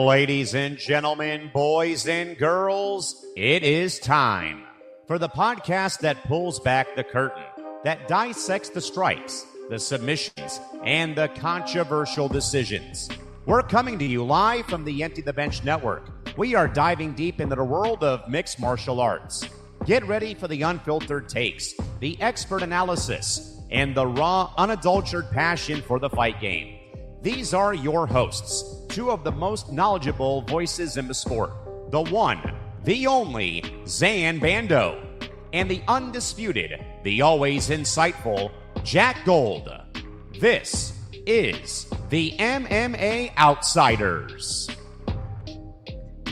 Ladies and gentlemen, boys and girls, it is time for the podcast that pulls back the curtain, that dissects the strikes, the submissions, and the controversial decisions. We're coming to you live from the Empty the Bench Network. We are diving deep into the world of mixed martial arts. Get ready for the unfiltered takes, the expert analysis, and the raw, unadulterated passion for the fight game. These are your hosts, two of the most knowledgeable voices in the sport. The one, the only, Zain Bando, and the undisputed, the always insightful, Jack Gold. This is the MMA Outsiders.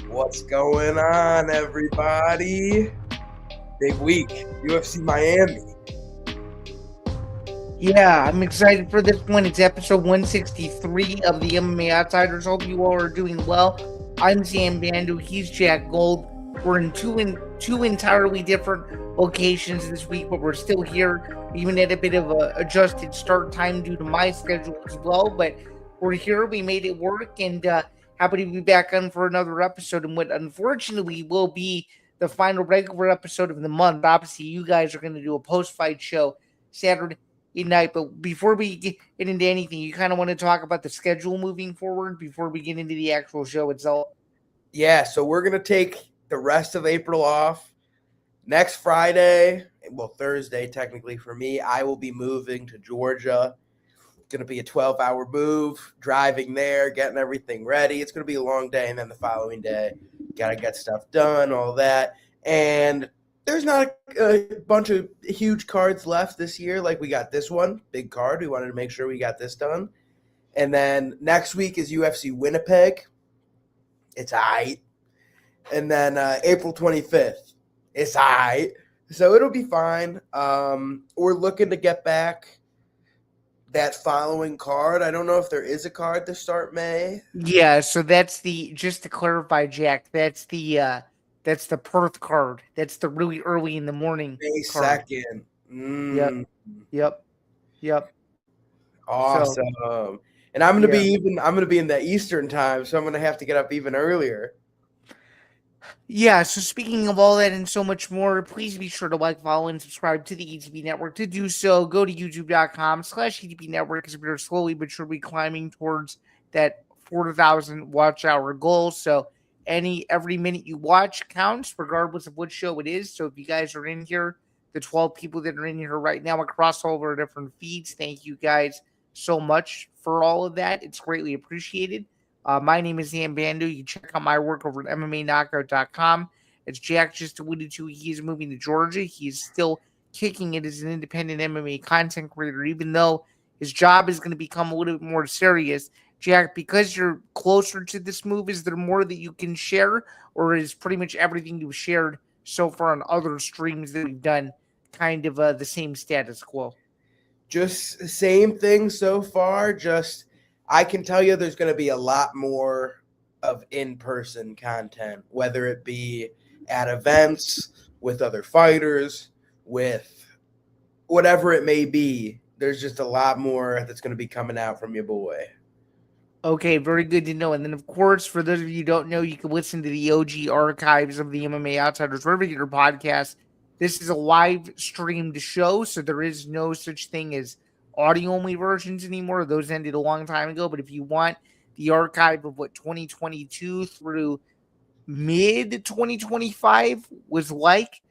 What's going on, everybody? Big week, UFC Miami. Yeah, I'm excited for this one. It's episode 163 of the MMA Outsiders. Hope you all are doing well. I'm Zain Bando. He's Jack Gold. We're in two entirely different locations this week, but we're still here. Even at a bit of a adjusted start time due to my schedule as well. But we're here. We made it work, and happy to be back on for another episode. And what unfortunately will be the final regular episode of the month. Obviously, you guys are going to do a post-fight show Saturday night, but before we get into anything, you kind of want to talk about the schedule moving forward before we get into the actual show itself. Yeah, so we're going to take the rest of April off. Next Friday, well, Thursday technically for me, I will be moving to Georgia. It's going to be a 12-hour move, driving there, getting everything ready. It's going to be a long day, and then the following day, got to get stuff done, all that. And there's not a bunch of huge cards left this year. Like, we got this one, big card. We wanted to make sure we got this done. And then next week is UFC Winnipeg. It's all right. And then April 25th, it's all right. So it'll be fine. We're looking to get back that following card. I don't know if there is a card to start May. Yeah, so that's just to clarify, Jack, that's the Perth card. That's the really early in the morning May card. 2nd. Yep. Awesome. So, and I'm gonna be in the Eastern time, so I'm gonna have to get up even earlier. Yeah, so speaking of all that and so much more, please be sure to like, follow, and subscribe to the ETB Network. To do so, go to youtube.com/ETB Network, because we are slowly but surely climbing towards that 4,000 watch hour goal. So every minute you watch counts, regardless of what show it is. So if you guys are in here, the 12 people that are in here right now across all of our different feeds, thank you guys so much for all of that. It's greatly appreciated. My name is Zain Bando. You can check out my work over at MMAKnockout.com. As Jack just alluded to, he's moving to Georgia. He's still kicking it as an independent MMA content creator, even though his job is going to become a little bit more serious. Jack, because you're closer to this move, is there more that you can share, or is pretty much everything you've shared so far on other streams that we've done kind of the same status quo? Just the same thing so far, just I can tell you there's going to be a lot more of in-person content, whether it be at events, with other fighters, with whatever it may be. There's just a lot more that's going to be coming out from your boy. Okay, very good to know. And then, of course, for those of you who don't know, you can listen to the OG archives of the MMA Outsiders wherever you get your podcast. This is a live streamed show, so there is no such thing as audio-only versions anymore. Those ended a long time ago. But if you want the archive of what 2022 through mid-2025 was like,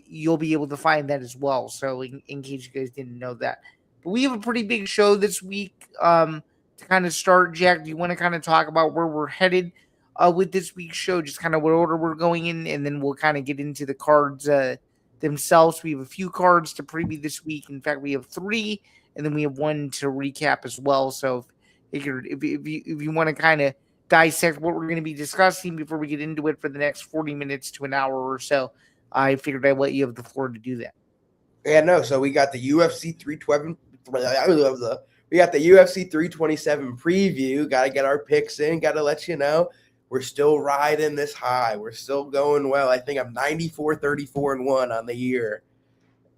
you'll be able to find that as well. So in case you guys didn't know that. But we have a pretty big show this week. To kind of start, Jack, do you want to kind of talk about where we're headed with this week's show, just kind of what order we're going in, and then we'll kind of get into the cards themselves. We have a few cards to preview this week. In fact, we have 3, and then we have 1 to recap as well. So if you want to kind of dissect what we're going to be discussing before we get into it for the next 40 minutes to an hour or so, I figured I'd let you have the floor to do that. Yeah, no, so we got the UFC 327. We got the UFC 327 preview. Got to get our picks in. Got to let you know we're still riding this high. We're still going well. I think I'm 94-34-1 on the year.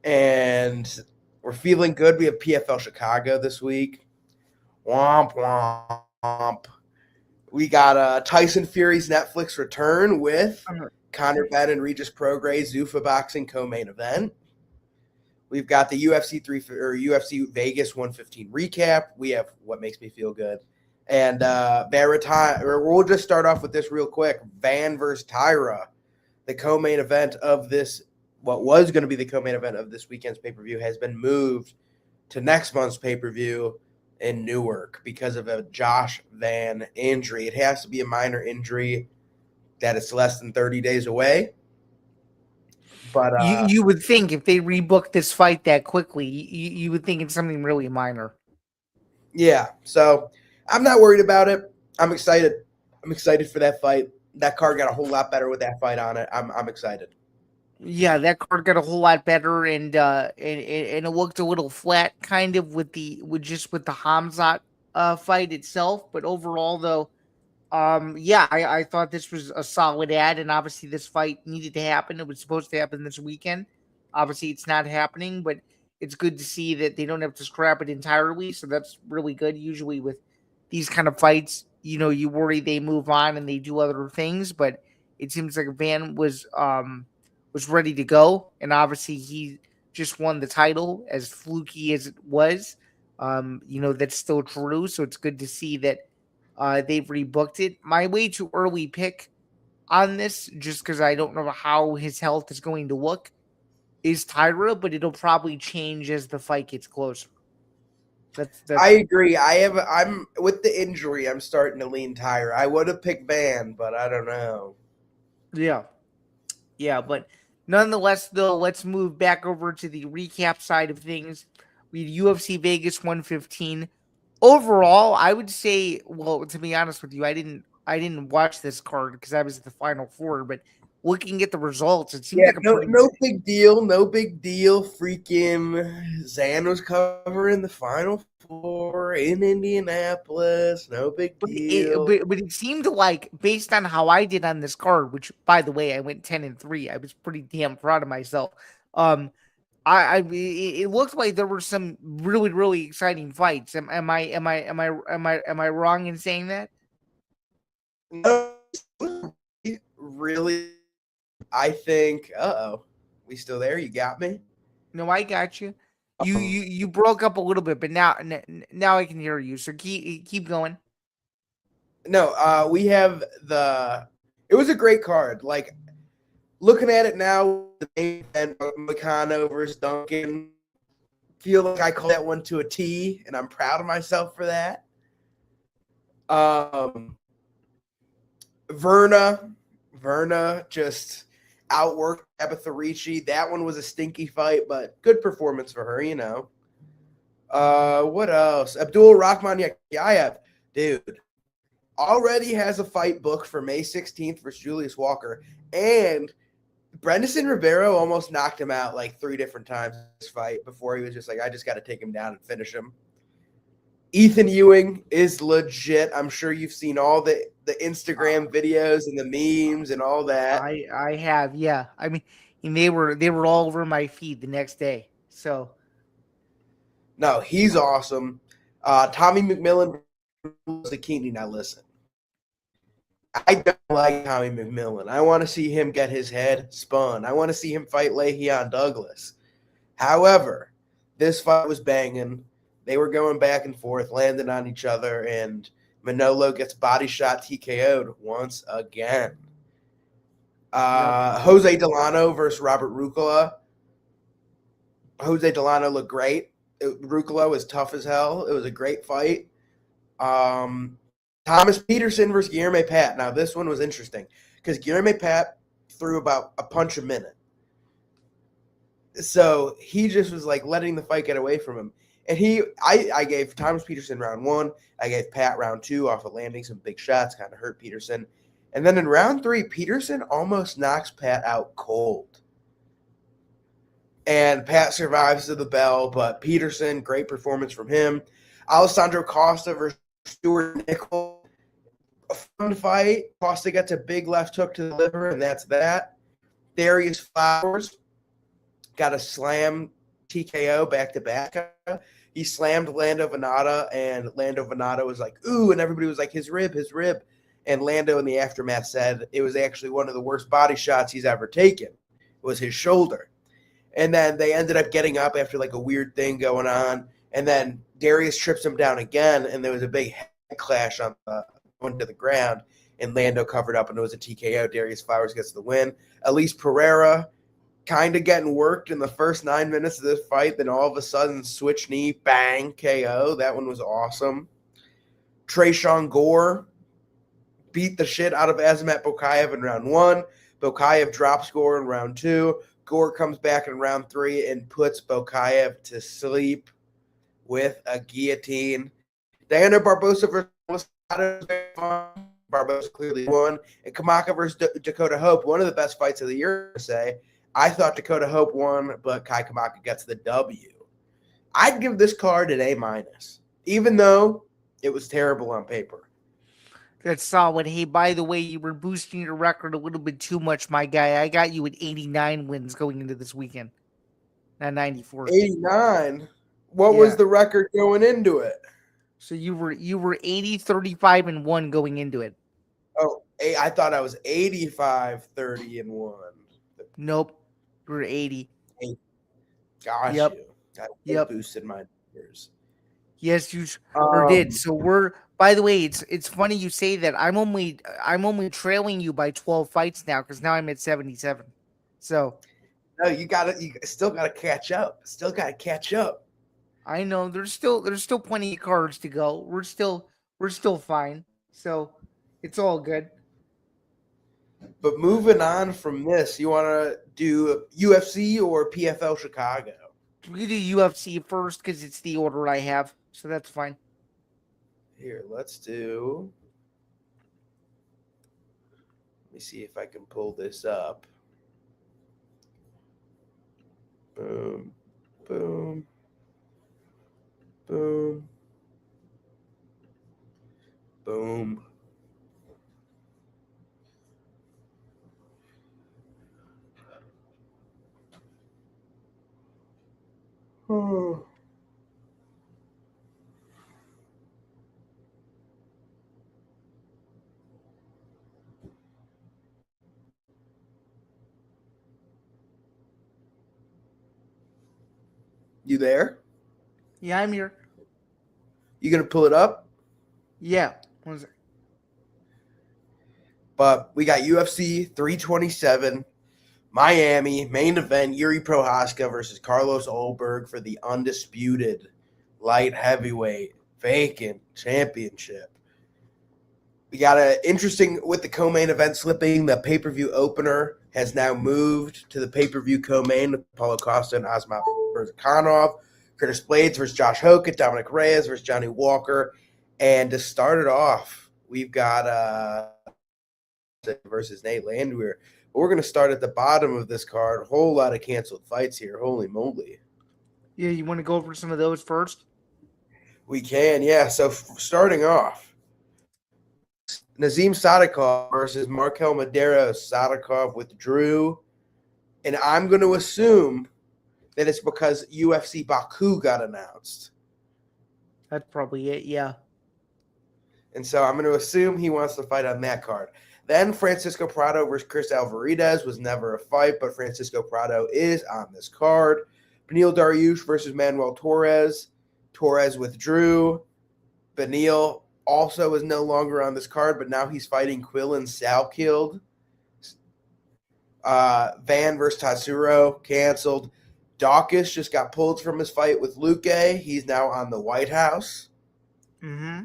And we're feeling good. We have PFL Chicago this week. Womp, womp. We got Tyson Fury's Netflix return with Conor Benn and Regis Prograis Zuffa Boxing co-main event. We've got the UFC Vegas 115 recap. We have What Makes Me Feel Good. And we'll just start off with this real quick. Van versus Tyra, the co-main event of this, what was going to be the co-main event of this weekend's pay-per-view, has been moved to next month's pay-per-view in Newark because of a Josh Van injury. It has to be a minor injury that is less than 30 days away. But you would think if they rebooked this fight that quickly, you would think it's something really minor. Yeah, so I'm not worried about it. I'm excited. I'm excited for that fight. That card got a whole lot better with that fight on it. I'm excited. Yeah, that card got a whole lot better, and it looked a little flat, kind of with the Hamzat fight itself. But overall, though, I thought this was a solid ad, and obviously this fight needed to happen. It was supposed to happen this weekend. Obviously, it's not happening, but it's good to see that they don't have to scrap it entirely. So that's really good. Usually with these kind of fights, you worry they move on and they do other things, but it seems like Van was ready to go, and obviously he just won the title, as fluky as it was. That's still true. So it's good to see that they've rebooked it. My way too early pick on this, just because I don't know how his health is going to look, is Tyra, but it'll probably change as the fight gets closer. That's I agree. I'm with the injury. I'm starting to lean Tyra. I would have picked Van, but I don't know. Yeah, but nonetheless, though, let's move back over to the recap side of things. We had UFC Vegas 115. Overall, I would say, well, to be honest with you, I didn't watch this card because I was at the Final Four, but looking at the results, it seems like no big deal. No big deal. Freaking Zain was covering the Final Four in Indianapolis. No big deal. But it seemed like, based on how I did on this card, which, by the way, I went 10-3. I was pretty damn proud of myself. It looked like there were some really, really exciting fights. Am I wrong in saying that? No, really. I think. We still there? You got me? No, I got you. You broke up a little bit, but now I can hear you. So keep going. No, we have it was a great card. Like, looking at it now, the main event, Meccano versus Duncan, feel like I call that one to a T, and I'm proud of myself for that. Verna just outworked Tabitha Ricci. That one was a stinky fight, but good performance for her, What else? Abdul Rahman Yakayev, dude, already has a fight booked for May 16th versus Julius Walker, and Brendan Ribeiro almost knocked him out like 3 different times this fight before he was just like, I just got to take him down and finish him. Ethan Ewing is legit. I'm sure you've seen all the Instagram videos and the memes and all that. I have, yeah. I mean, they were all over my feed the next day. So, no, he's awesome. Tommy McMillan was the Keeney. Now listen, I don't like Tommy McMillan. I want to see him get his head spun. I want to see him fight Le'Veon Douglas. However, this fight was banging. They were going back and forth, landing on each other, and Manolo gets body shot TKO'd once again. Jose Delano versus Robert Rucola. Jose Delano looked great. Rucola was tough as hell. It was a great fight. Thomas Peterson versus Guilherme Pat. Now, this one was interesting because Guilherme Pat threw about a punch a minute. So he just was like letting the fight get away from him. And I gave Thomas Peterson round 1. I gave Pat round 2 off of landing some big shots, kind of hurt Peterson. And then in round 3, Peterson almost knocks Pat out cold. And Pat survives to the bell, but Peterson, great performance from him. Alessandro Costa versus Stuart Nichols, a fun fight. Costa gets a big left hook to the liver, and that's that. Darius Flowers got a slam TKO back-to-back. He slammed Lando Venata, and Lando Venata was like, ooh, and everybody was like, his rib. And Lando in the aftermath said it was actually one of the worst body shots he's ever taken. It was his shoulder. And then they ended up getting up after like a weird thing going on. And then Darius trips him down again, and there was a big head clash onto the ground. And Lando covered up, and it was a TKO. Darius Flowers gets the win. Elise Pereira kind of getting worked in the first 9 minutes of this fight. Then all of a sudden, switch knee, bang, KO. That one was awesome. Tresean Gore beat the shit out of Azamat Bokayev in round 1. Bokayev drops Gore in round 2. Gore comes back in round 3 and puts Bokayev to sleep with a guillotine. Diana Barbosa versus Barbosa clearly won. And Kamaka versus Dakota Hope, one of the best fights of the year, to say. I thought Dakota Hope won, but Kai Kamaka gets the W. I'd give this card an A-, even though it was terrible on paper. That's solid. Hey, by the way, you were boosting your record a little bit too much, my guy. I got you at 89 wins going into this weekend, not 94. 89? What was the record going into it? So you were 80, 35, and 1 going into it. Oh, I thought I was 85, 30, and 1. Nope. You were 80. Gosh, yep. I boosted my numbers. Yes, you sure did. So we're. By the way, it's funny you say that. I'm only trailing you by 12 fights now because now I'm at 77. So, no, you still gotta catch up. Still gotta catch up. I know there's still plenty of cards to go. We're still fine. So, it's all good. But moving on from this, you want to do UFC or PFL Chicago? We do UFC first because it's the order I have. So that's fine. Here, let's do. Let me see if I can pull this up. Boom, boom, boom, boom. Oh. You there? Yeah, I'm here. You gonna pull it up? Yeah. One second. But we got UFC 327, Miami, main event, Jiří Procházka versus Carlos Ulberg for the undisputed light heavyweight vacant championship. We got an interesting with the co-main event slipping. The pay-per-view opener has now moved to the pay-per-view co-main. Paulo Costa and Azamat versus Khanov, Curtis Blades versus Josh Hokett, Dominic Reyes versus Johnny Walker. And to start it off, we've got versus Nate Landwehr. But we're going to start at the bottom of this card. A whole lot of canceled fights here. Holy moly. Yeah, you want to go over some of those first? We can, yeah. So starting off, Nazim Sadikov versus Markel Medeiros. Sadikov withdrew. And I'm going to assume that it's because UFC Baku got announced. That's probably it, yeah. And so I'm going to assume he wants to fight on that card. Then Francisco Prado versus Chris Alvarez was never a fight, but Francisco Prado is on this card. Beneil Dariush versus Manuel Torres. Torres withdrew. Beneil also is no longer on this card, but now he's fighting Quillan Salkild. Van versus Tatsuro, canceled. Dawkins just got pulled from his fight with Luque. He's now on the White House. Mm-hmm.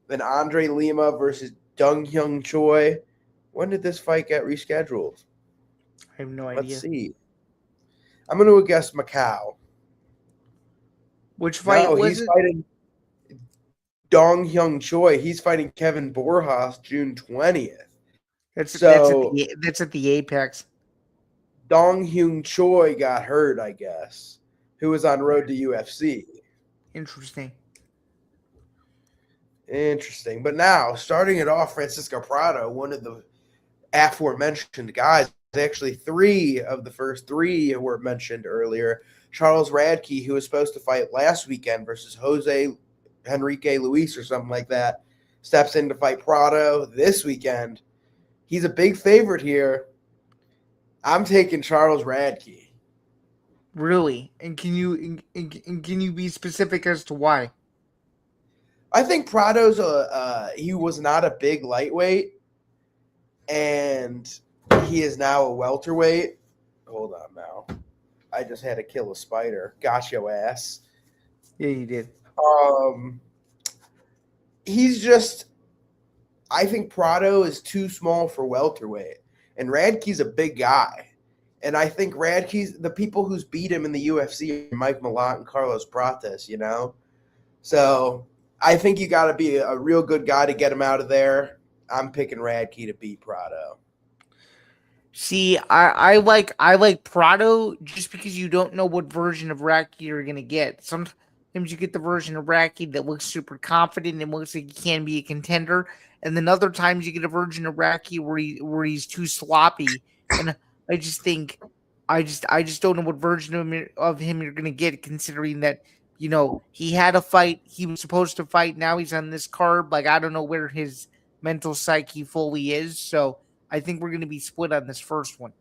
Then Andre Lima versus Dong Hyung Choi. When did this fight get rescheduled? I have no idea. Let's see. I'm going to guess Macau. Which fight was he's it? Fighting Dong Hyung Choi. He's fighting Kevin Borjas June 20th. That's at the Apex. Dong Hyung Choi got hurt, I guess, who was on road to UFC. Interesting. But now, starting it off, Francisco Prado, one of the aforementioned guys, actually 3 of the first 3 were mentioned earlier. Charles Radke, who was supposed to fight last weekend versus Jose Henrique Luis or something like that, steps in to fight Prado this weekend. He's a big favorite here. I'm taking Charles Radke. Really? And can you be specific as to why? I think Prado's he was not a big lightweight, and he is now a welterweight. Hold on now. I just had to kill a spider. Got your ass. Yeah, you did. He's just, I think Prado is too small for welterweight, and Radke's a big guy. And I think Radke's, the people who's beat him in the UFC are Mike Malott and Carlos Prates, So I think you got to be a real good guy to get him out of there. I'm picking Radke to beat Prado. See, I like Prado just because you don't know what version of Radke you're gonna get. Sometimes you get the version of Radke that looks super confident and looks like he can be a contender, and then other times you get a version of Radke where he's too sloppy. And I just don't know what version of him you're gonna get, considering that he had a fight he was supposed to fight. Now he's on this card. Like, I don't know where his mental psyche fully is. So I think we're going to be split on this first one.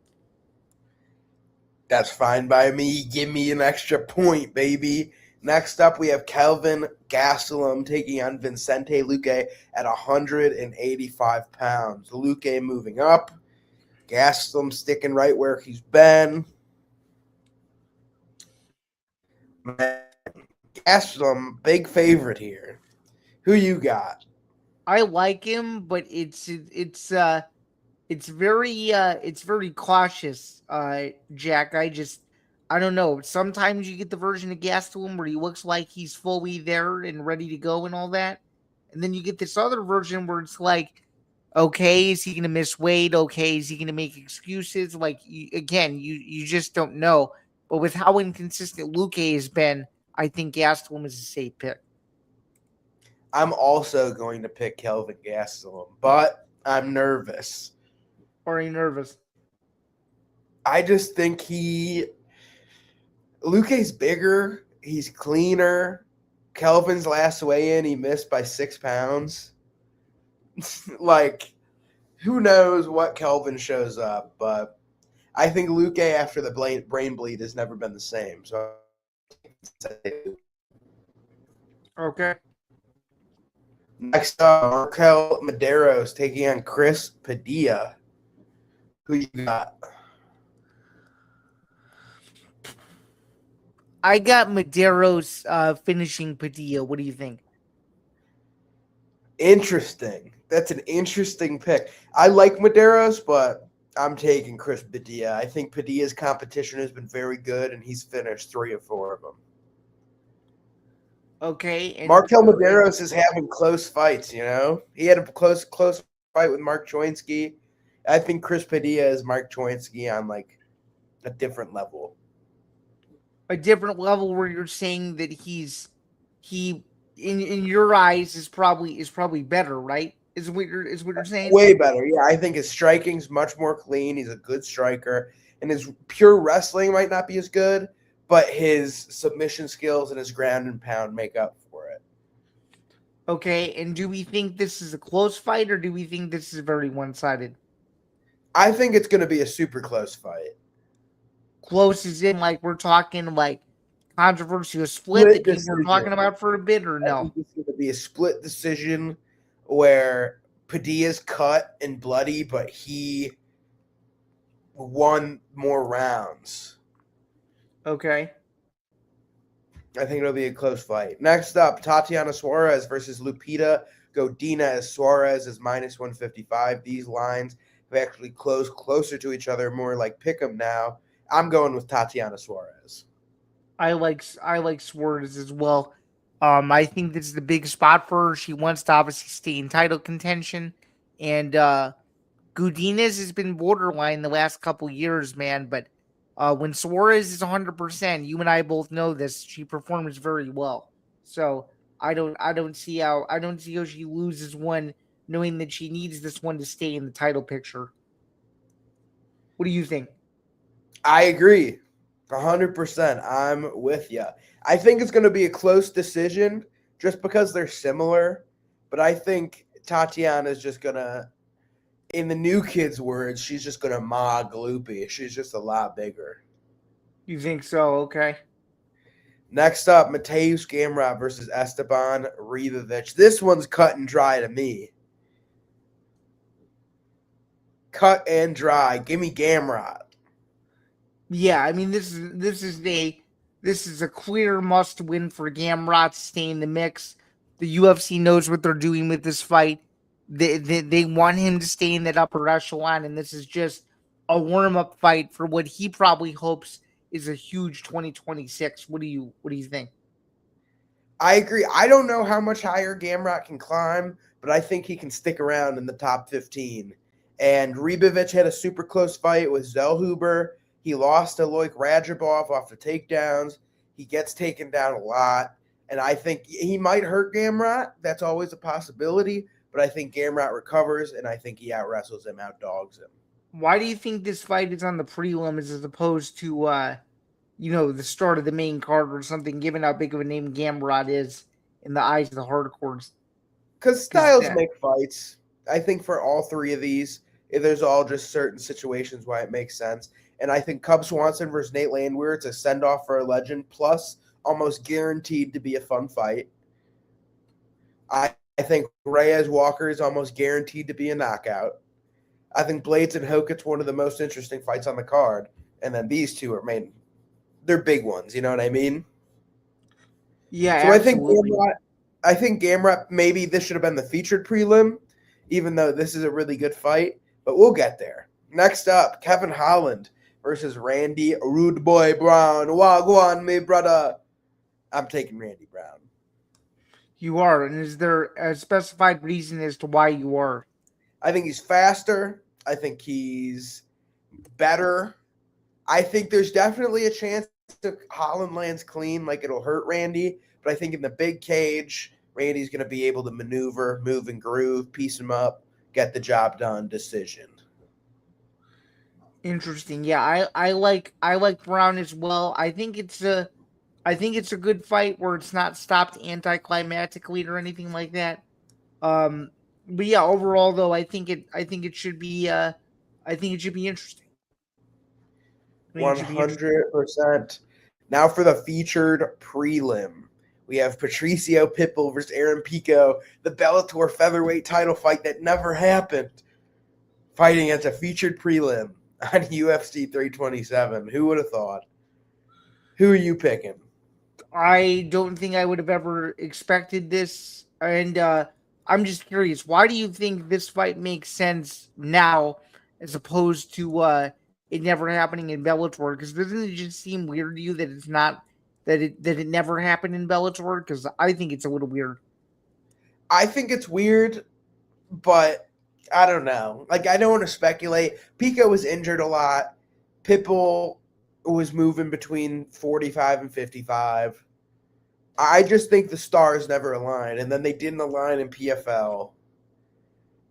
That's fine by me. Give me an extra point, baby. Next up, we have Kelvin Gastelum taking on Vicente Luque at 185 pounds. Luque moving up. Gastelum sticking right where he's been. Gastelum, big favorite here. Who you got? I like him, but it's very cautious, Jack. I don't know. Sometimes you get the version of Gastelum where he looks like he's fully there and ready to go and all that, and then you get this other version where it's like, okay, is he going to miss weight? Okay, is he going to make excuses? Like, you just don't know. But with how inconsistent Luque has been, I think Gastelum is a safe pick. I'm also going to pick Kelvin Gastelum, but I'm nervous. Are you nervous? I just think Luque's bigger. He's cleaner. Kelvin's last weigh-in, he missed by 6 pounds. Like, who knows what Kelvin shows up, but I think Luque after the brain bleed has never been the same. So, okay. Next up, Markel Medeiros taking on Chris Padilla. Who you got? I got Medeiros finishing Padilla. What do you think? Interesting. That's an interesting pick. I like Medeiros, but I'm taking Chris Padilla. I think Padilla's competition has been very good, and he's finished 3 of 4 of them. Okay. And Markel Medeiros is having close fights, He had a close fight with Mark Choinsky. I think Chris Padilla is Mark Choinsky on, like, a different level. A different level where you're saying that he in your eyes is probably better, right? Is what you're saying? Way better. Yeah, I think his striking's much more clean. He's a good striker. And his pure wrestling might not be as good, but his submission skills and his ground and pound make up for it. Okay, and do we think this is a close fight, or do we think this is very one-sided? I think it's going to be a super close fight. Close as in, like, we're talking, like, controversial split that we're talking about for a bit, or no? I think it's going to be a split decision where Padilla's cut and bloody, but he won more rounds. Okay. I think it'll be a close fight. Next up, Tatiana Suarez versus Lupita Godinez. Suarez is minus 155. These lines have actually closed closer to each other, more like pick 'em now. I'm going with Tatiana Suarez. I like Suarez as well. I think this is the big spot for her. She wants to obviously stay in title contention, and Godinez has been borderline the last couple years, man. But when Suarez is 100%, you and I both know this. She performs very well. So I don't see how she loses one, knowing that she needs this one to stay in the title picture. What do you think? I agree. 100%. I'm with you. I think it's going to be a close decision just because they're similar. But I think Tatiana's just gonna, in the new kid's words, she's just gonna mog Loopy. She's just a lot bigger. You think so? Okay. Next up, Mateusz Gamrot versus Esteban Ribovic. This one's cut and dry to me. Cut and dry. Give me Gamrot. Yeah, I mean this is a clear must win for Gamrot to stay in the mix. The UFC knows what they're doing with this fight. They want him to stay in that upper echelon, and this is just a warm-up fight for what he probably hopes is a huge 2026. What do you think? I agree. I don't know how much higher Gamrot can climb, but I think he can stick around in the top 15. And Ribovic had a super close fight with Zellhuber. He lost to Loic Radzhabov off the takedowns. He gets taken down a lot. And I think he might hurt Gamrot. That's always a possibility. But I think Gamrot recovers, and I think he out-wrestles him, out-dogs him. Why do you think this fight is on the prelims as opposed to, the start of the main card or something, given how big of a name Gamrot is in the eyes of the hardcores? Because styles make fights. I think for all three of these, there's all just certain situations why it makes sense. And I think Cub Swanson versus Nate Landwehr, it's a send-off for a legend, plus almost guaranteed to be a fun fight. I think Reyes Walker is almost guaranteed to be a knockout. I think Blades and Hoket's one of the most interesting fights on the card. And then these two are they're big ones, you know what I mean? Yeah, so absolutely. I think Gamrot, maybe this should have been the featured prelim, even though this is a really good fight, but we'll get there. Next up, Kevin Holland versus Randy Rude Boy Brown. Wagwan, me brother. I'm taking Randy Brown. You are, and is there a specified reason as to why you are? I think he's faster. I think he's better. I think there's definitely a chance that Holland lands clean, like it'll hurt Randy. But I think in the big cage, Randy's going to be able to maneuver, move and groove, piece him up, get the job done, decision. Interesting. Yeah, I like Brown as well. I think it's a good fight where it's not stopped anticlimactically or anything like that. But yeah, overall though, I think it should be interesting. 100%. Now for the featured prelim. We have Patricio Pitbull versus Aaron Pico, the Bellator featherweight title fight that never happened. Fighting as a featured prelim on UFC 327. Who would have thought? Who are you picking? I don't think I would have ever expected this. And I'm just curious, why do you think this fight makes sense now as opposed to it never happening in Bellator? Because doesn't it just seem weird to you that it's not that it never happened in Bellator? Because I think it's a little weird. I think it's weird, but I don't know. Like, I don't want to speculate. Pico was injured a lot. Pitbull was moving between 45 and 55. I just think the stars never aligned, and then they didn't align in PFL,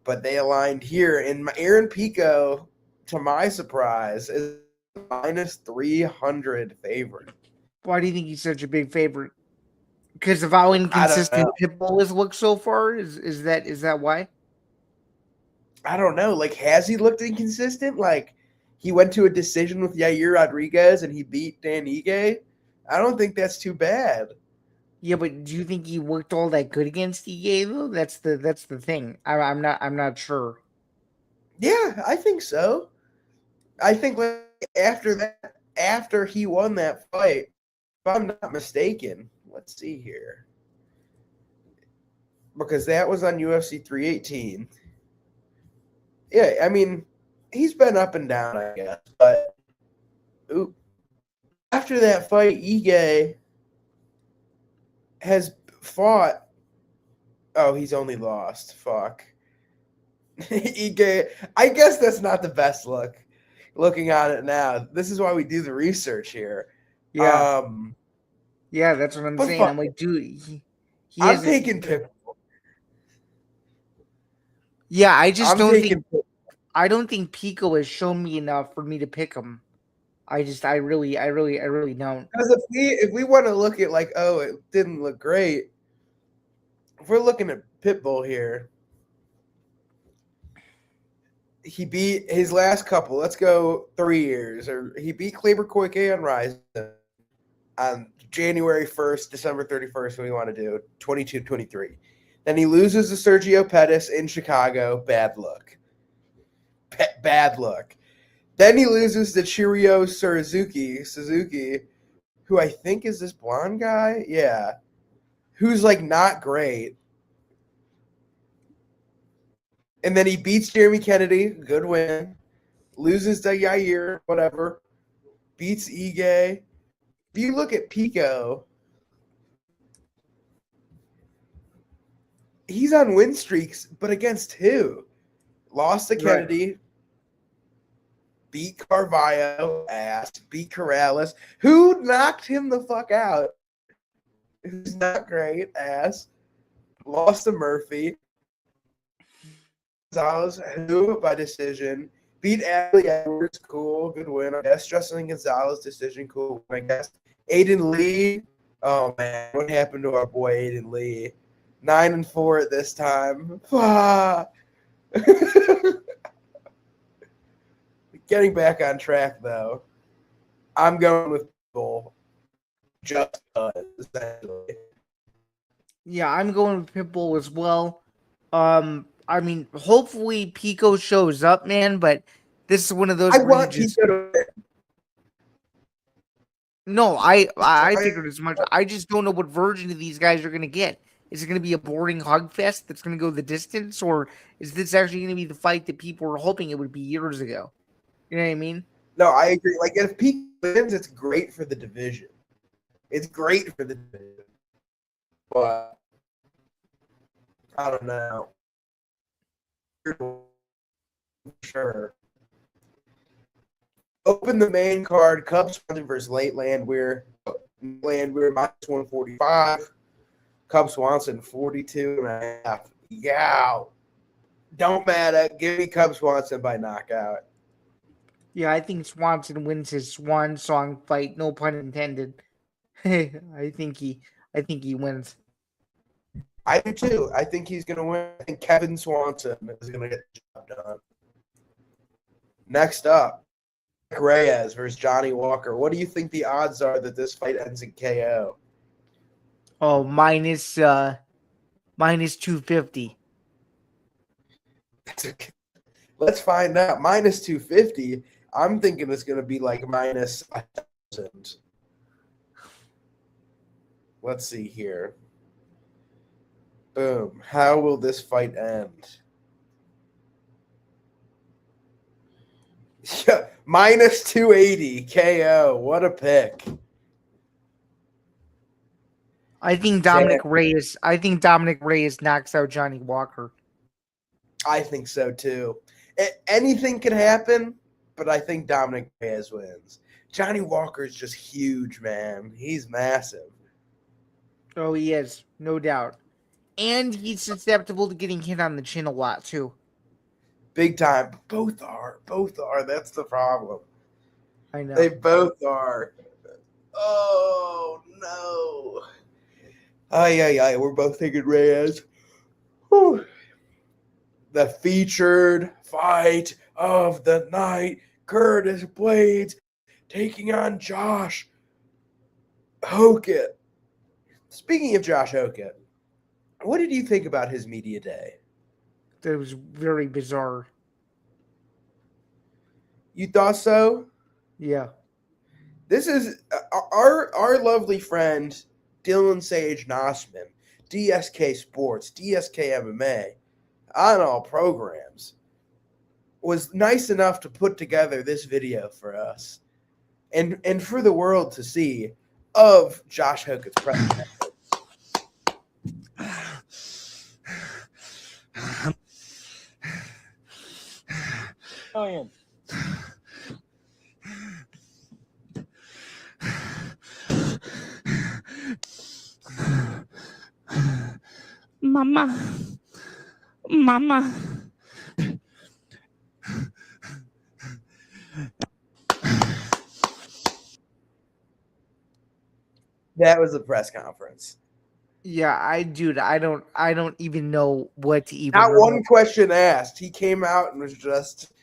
but they aligned here. And Aaron Pico, to my surprise, is minus 300 favorite. Why do you think he's such a big favorite? Because of how inconsistent Pitbull has looked so far? Is that why? I don't know. Like, has he looked inconsistent? Like, he went to a decision with Yair Rodriguez and he beat Dan Ige. I don't think that's too bad. Yeah, but do you think he worked all that good against Ige though? That's the thing. I'm not sure. Yeah, I think so. I think like after he won that fight, if I'm not mistaken, let's see here. Because that was on UFC 318. Yeah, I mean, he's been up and down, I guess. But after that fight, Ige has fought. Oh, he's only lost. Fuck. Ige, I guess that's not the best look. Looking at it now, this is why we do the research here. Yeah, yeah, that's what I'm saying. I'm like, dude, I'm taking Pitbull. Yeah, I just don't think. I don't think Pico has shown me enough for me to pick him. I really don't. Because if we want to look at like, oh, it didn't look great. If we're looking at Pitbull here, he beat his last couple. Let's go 3 years. Or he beat Kleber Koike on Ryzen on January 1st, December 31st. What do you want to do? 22-23. Then he loses to Sergio Pettis in Chicago. Bad luck. Bad luck. Then he loses to Chirio Suzuki, who I think is this blonde guy. Yeah. Who's like not great. And then he beats Jeremy Kennedy. Good win. Loses to Yair, whatever. Beats Ige. If you look at Pico, he's on win streaks, but against who? Lost to Kennedy. Right. Beat Carvalho, ass. Beat Corrales. Who knocked him the fuck out? Who's not great, ass. Lost to Murphy. Gonzalez, who by decision. Beat Ashley Edwards, cool, good win. I guess Justin Gonzalez decision, cool. I guess Aiden Lee. Oh man, what happened to our boy Aiden Lee? 9-4 at this time. Getting back on track though. I'm going with Pitbull. Just essentially. Yeah, I'm going with Pitbull as well. I mean, hopefully Pico shows up, man, but this is one of those. I want Pico to win. No, I figured as much. I just don't know what version of these guys are going to get. Is it going to be a boring hug fest that's going to go the distance, or is this actually going to be the fight that people were hoping it would be years ago? You know what I mean? No, I agree. Like, if Pico wins, it's great for the division. It's great for the division. But I don't know. Sure. Open the main card. Cubs versus Late Landwehr. Landwehr minus 145. Cub Swanson 42.5. Yow. Don't matter. Give me Cub Swanson by knockout. Yeah, I think Swanson wins his swan song fight. No pun intended. I think he wins. I do too. I think he's going to win. I think Kevin Swanson is going to get the job done. Next up, Reyes versus Johnny Walker. What do you think the odds are that this fight ends in KO? Oh, minus 250. Let's find out. Minus 250. I'm thinking it's going to be like minus 1,000. Let's see here. Boom. How will this fight end? Yeah, minus 280 KO. What a pick. I think Dominic Reyes knocks out Johnny Walker. I think so too. Anything can happen, but I think Dominic Reyes wins. Johnny Walker is just huge, man. He's massive. Oh, he is, no doubt. And he's susceptible to getting hit on the chin a lot, too. Big time. Both are. That's the problem. I know. They both are. Oh, no. Ay. We're both thinking Reyes. Whew. The featured fight of the night. Curtis Blades taking on Josh Hokett. Speaking of Josh Hokett, what did you think about his media day? That was very bizarre. You thought so? Yeah. This is our lovely friend Dylan Sage Nossman, DSK Sports, DSK MMA, on all programs, was nice enough to put together this video for us and for the world to see of Josh Hokett's press conference. Mama. That was a press conference. Yeah, I don't even know what to even. Not one question asked. He came out and was just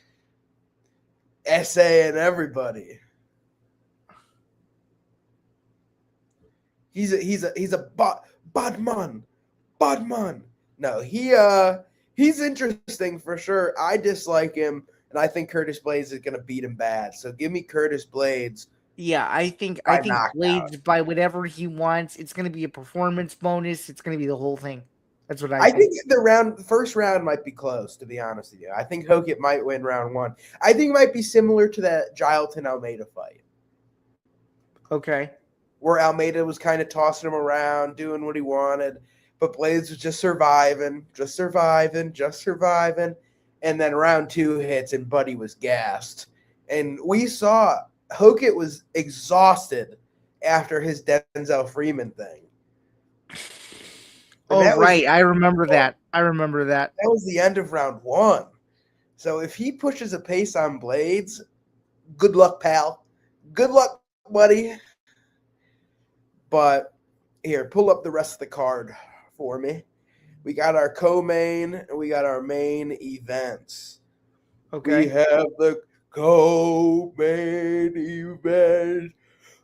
essay and everybody. He's a Badman. No, he's interesting for sure. I dislike him, and I think Curtis Blades is gonna beat him bad. So give me Curtis Blades. Yeah, I think knockout. Blades, by whatever he wants, it's gonna be a performance bonus. It's gonna be the whole thing. That's what I think. think the first round might be close, to be honest with you. I think Hokit might win round 1. I think it might be similar to that Gilton Almeida fight. Okay. Where Almeida was kind of tossing him around, doing what he wanted, but Blades was just surviving. And then round 2 hits and Buddy was gassed. And we saw Hokit was exhausted after his Denzel Freeman thing. And right. I remember that. That was the end of round 1. So if he pushes a pace on Blades, good luck, pal. Good luck, buddy. But here, pull up the rest of the card for me. We got our co-main and we got our main events. Okay. We have the co-main event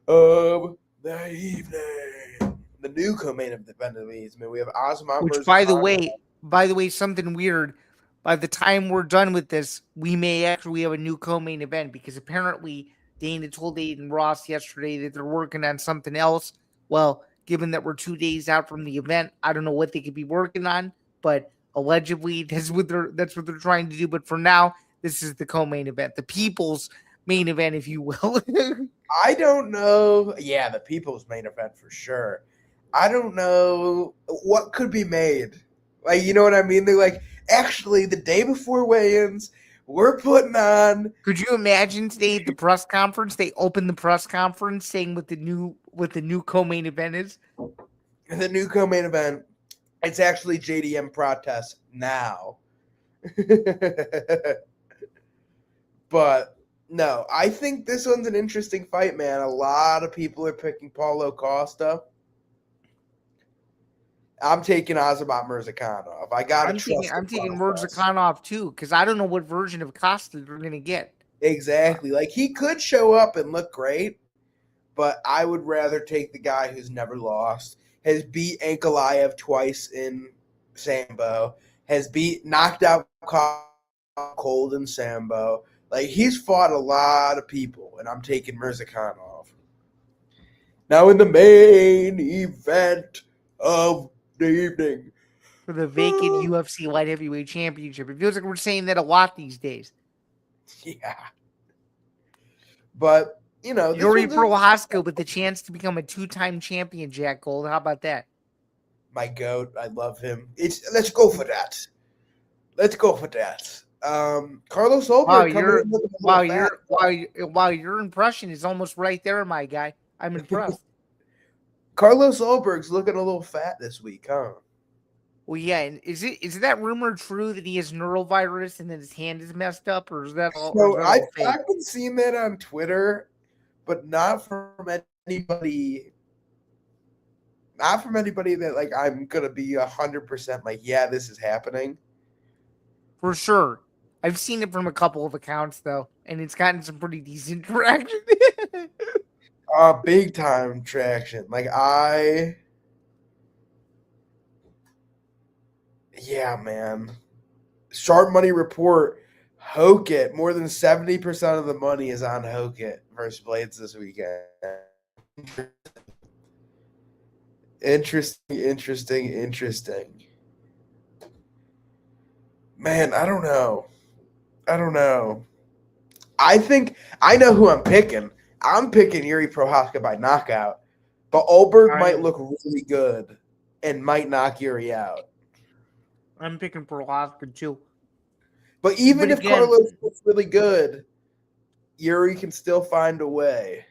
of the evening. The new co-main event of the evening. We have Osman. Which, by the way, something weird. By the time we're done with this, we may actually have a new co-main event because apparently Dana told Aiden Ross yesterday that they're working on something else. Well, given that we're 2 days out from the event, I don't know what they could be working on, but allegedly that's what they're trying to do. But for now, this is the co-main event, the people's main event, if you will. I don't know. Yeah, the people's main event for sure. I don't know what could be made. Like, you know what I mean? They're like, actually, the day before weigh-ins, we're putting on. Could you imagine today at the press conference? They open the press conference saying what the new co-main event is. The new co-main event. It's actually JDM protest now. But no, I think this one's an interesting fight, man. A lot of people are picking Paulo Costa. I'm taking Azamat Mirzakhanov. I'm taking Mirzakhanov too, because I don't know what version of Costa they're going to get. Exactly. Like, he could show up and look great, but I would rather take the guy who's never lost, has beat Ankalaev twice in Sambo, knocked out Cold in Sambo. Like, he's fought a lot of people, and I'm taking Mirzakhanov. Now in the main event of the evening. For the vacant UFC light heavyweight championship. It feels like we're saying that a lot these days. Yeah. But, you know. Jiří Procházka with the chance to become a 2-time champion, Jack Gold. How about that? My GOAT. I love him. Let's go for that. Carlos Ulberg. Wow, your impression is almost right there, my guy. I'm impressed. Carlos Ulberg's looking a little fat this week, huh? Well, yeah. And is that rumor true that he has neurovirus and that his hand is messed up, or is that all? So I've been seeing that on Twitter, but not from anybody. Not from anybody that, like, I'm gonna be 100% like, yeah, this is happening. For sure. I've seen it from a couple of accounts though, and it's gotten some pretty decent traction. Big time traction. Yeah, man. Sharp Money Report. Hokit. More than 70% of the money is on Hokit versus Blades this weekend. Interesting. Man, I don't know. I think I know who I'm picking. I'm picking Jiří Procházka by knockout, but Ulberg might look really good and might knock Jiří out. I'm picking Procházka too. But even if Carlos looks really good, Jiří can still find a way.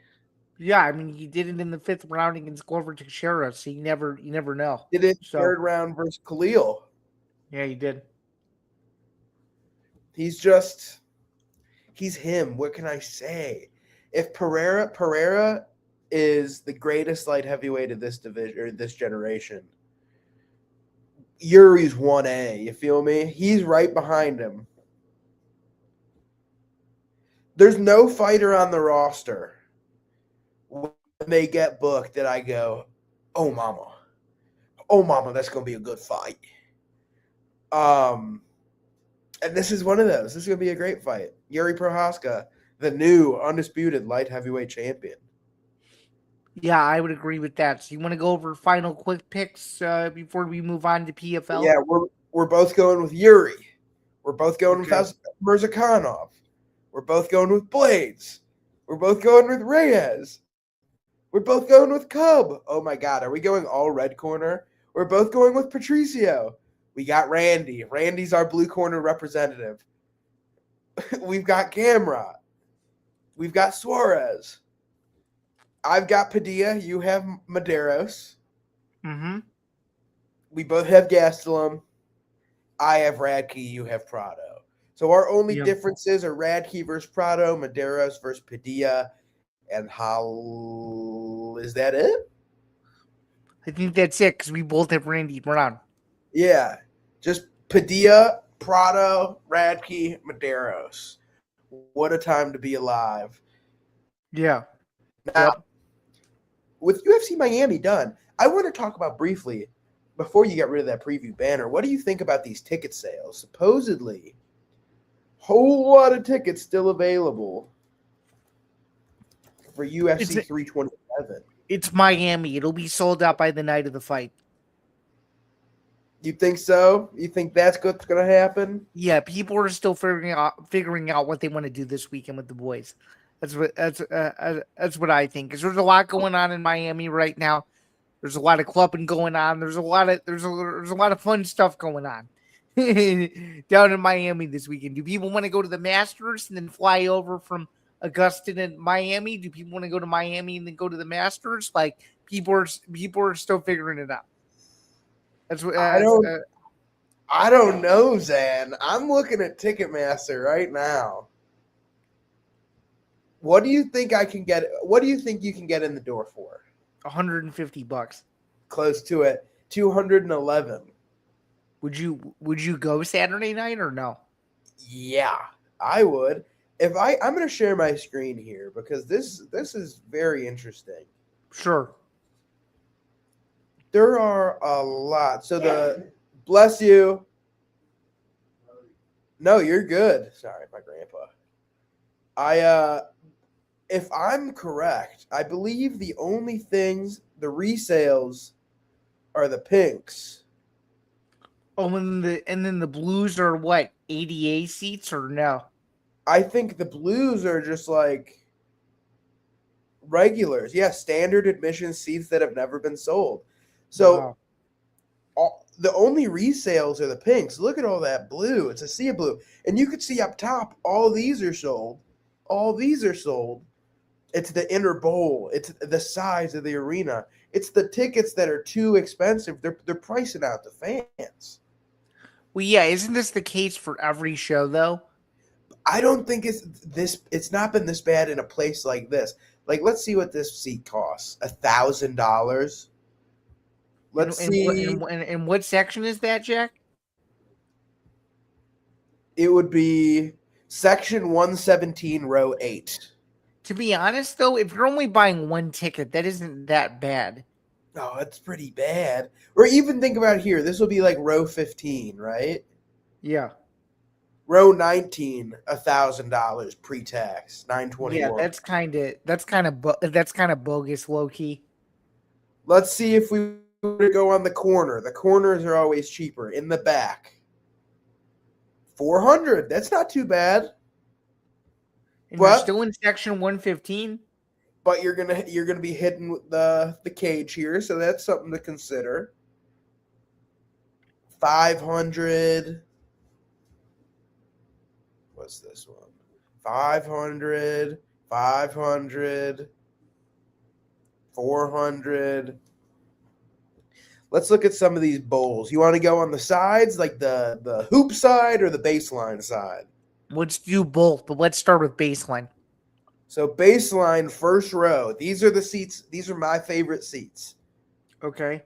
Yeah, I mean, he did it in the 5th round against Glover Teixeira, so you never know. Did it 3rd round versus Khalil. Yeah, he did. He's him. What can I say? If Pereira is the greatest light heavyweight of this division or this generation, Jiří's 1A. You feel me? He's right behind him. There's no fighter on the roster when they get booked that I go, oh mama, that's gonna be a good fight. And this is one of those. This is gonna be a great fight. Jiří Procházka, the new undisputed light heavyweight champion. Yeah, I would agree with that. So you want to go over final quick picks before we move on to PFL? Yeah, we're both going with Jiří. We're both going with Mirzakhanov. We're both going with Blades. We're both going with Reyes. We're both going with Cub. Oh my God, are we going all red corner? We're both going with Patricio. We got Randy. Randy's our blue corner representative. We've got Gamrot. We've got Suarez. I've got Padilla. You have Medeiros. Mm-hmm. We both have Gastelum. I have Radke. You have Prado. So our only differences are Radke versus Prado, Medeiros versus Padilla, and how is that it? I think that's it because we both have Randy Brown. Yeah, just Padilla, Prado, Radke, Medeiros. What a time to be alive. Yeah. Now, with UFC Miami done, I want to talk about briefly, before you get rid of that preview banner, what do you think about these ticket sales? Supposedly, whole lot of tickets still available for UFC 327. It's Miami. It'll be sold out by the night of the fight. You think so? You think that's what's going to happen? Yeah, people are still figuring out what they want to do this weekend with the boys. That's what I think. Because there's a lot going on in Miami right now. There's a lot of clubbing going on. There's a lot of fun stuff going on down in Miami this weekend. Do people want to go to the Masters and then fly over from Augusta to Miami? Do people want to go to Miami and then go to the Masters? Like people are still figuring it out. That's what I don't know, Zain. I'm looking at Ticketmaster right now. What do you think I can get? What do you think you can get in the door for? $150. Close to it. 211. Would you go Saturday night or no? Yeah, I would. I'm going to share my screen here because this is very interesting. Sure. There are a lot. So bless you. No, you're good. Sorry, my grandpa. If I'm correct, I believe the only things, the resales are the pinks. Oh, and then the blues are what, 80A seats or no? I think the blues are just like regulars. Yeah, standard admission seats that have never been sold. So the only resales are the pinks. Look at all that blue. It's a sea of blue. And you can see up top, all these are sold. All these are sold. It's the inner bowl. It's the size of the arena. It's the tickets that are too expensive. They're pricing out the fans. Well, yeah, isn't this the case for every show though? I don't think it's not been this bad in a place like this. Like, let's see what this seat costs. $1,000. Let's see. And what section is that, Jack? It would be section 117, row 8. To be honest, though, if you're only buying one ticket, that isn't that bad. Oh, that's pretty bad. Or even think about here. This will be like row 15, right? Yeah. Row 19, $1,000 pre-tax, $921. Yeah, that's kind of bogus, low key. Let's see if we were to go on the corner. The corners are always cheaper. In the back, $400. That's not too bad. And you're still in section 115. But you're gonna be hitting with the cage here, so that's something to consider. 500. What's this one? 500, 500, 400. Let's look at some of these bowls. You want to go on the sides, like the hoop side or the baseline side? Let's do both, but let's start with baseline. So baseline, first row. These are the seats. These are my favorite seats. Okay.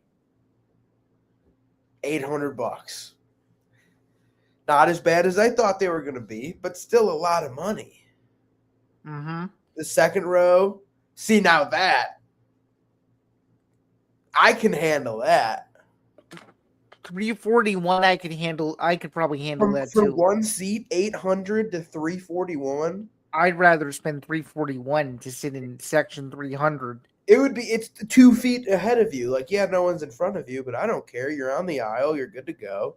$800. Not as bad as I thought they were going to be, but still a lot of money. Mm-hmm. The second row. See, now that I can handle that. 341 I could handle. I could probably handle that From too. one seat, 800 to 341. I'd rather spend 341 to sit in section 300. It's 2 feet ahead of you. Like, yeah, no one's in front of you, but I don't care. You're on the aisle. You're good to go.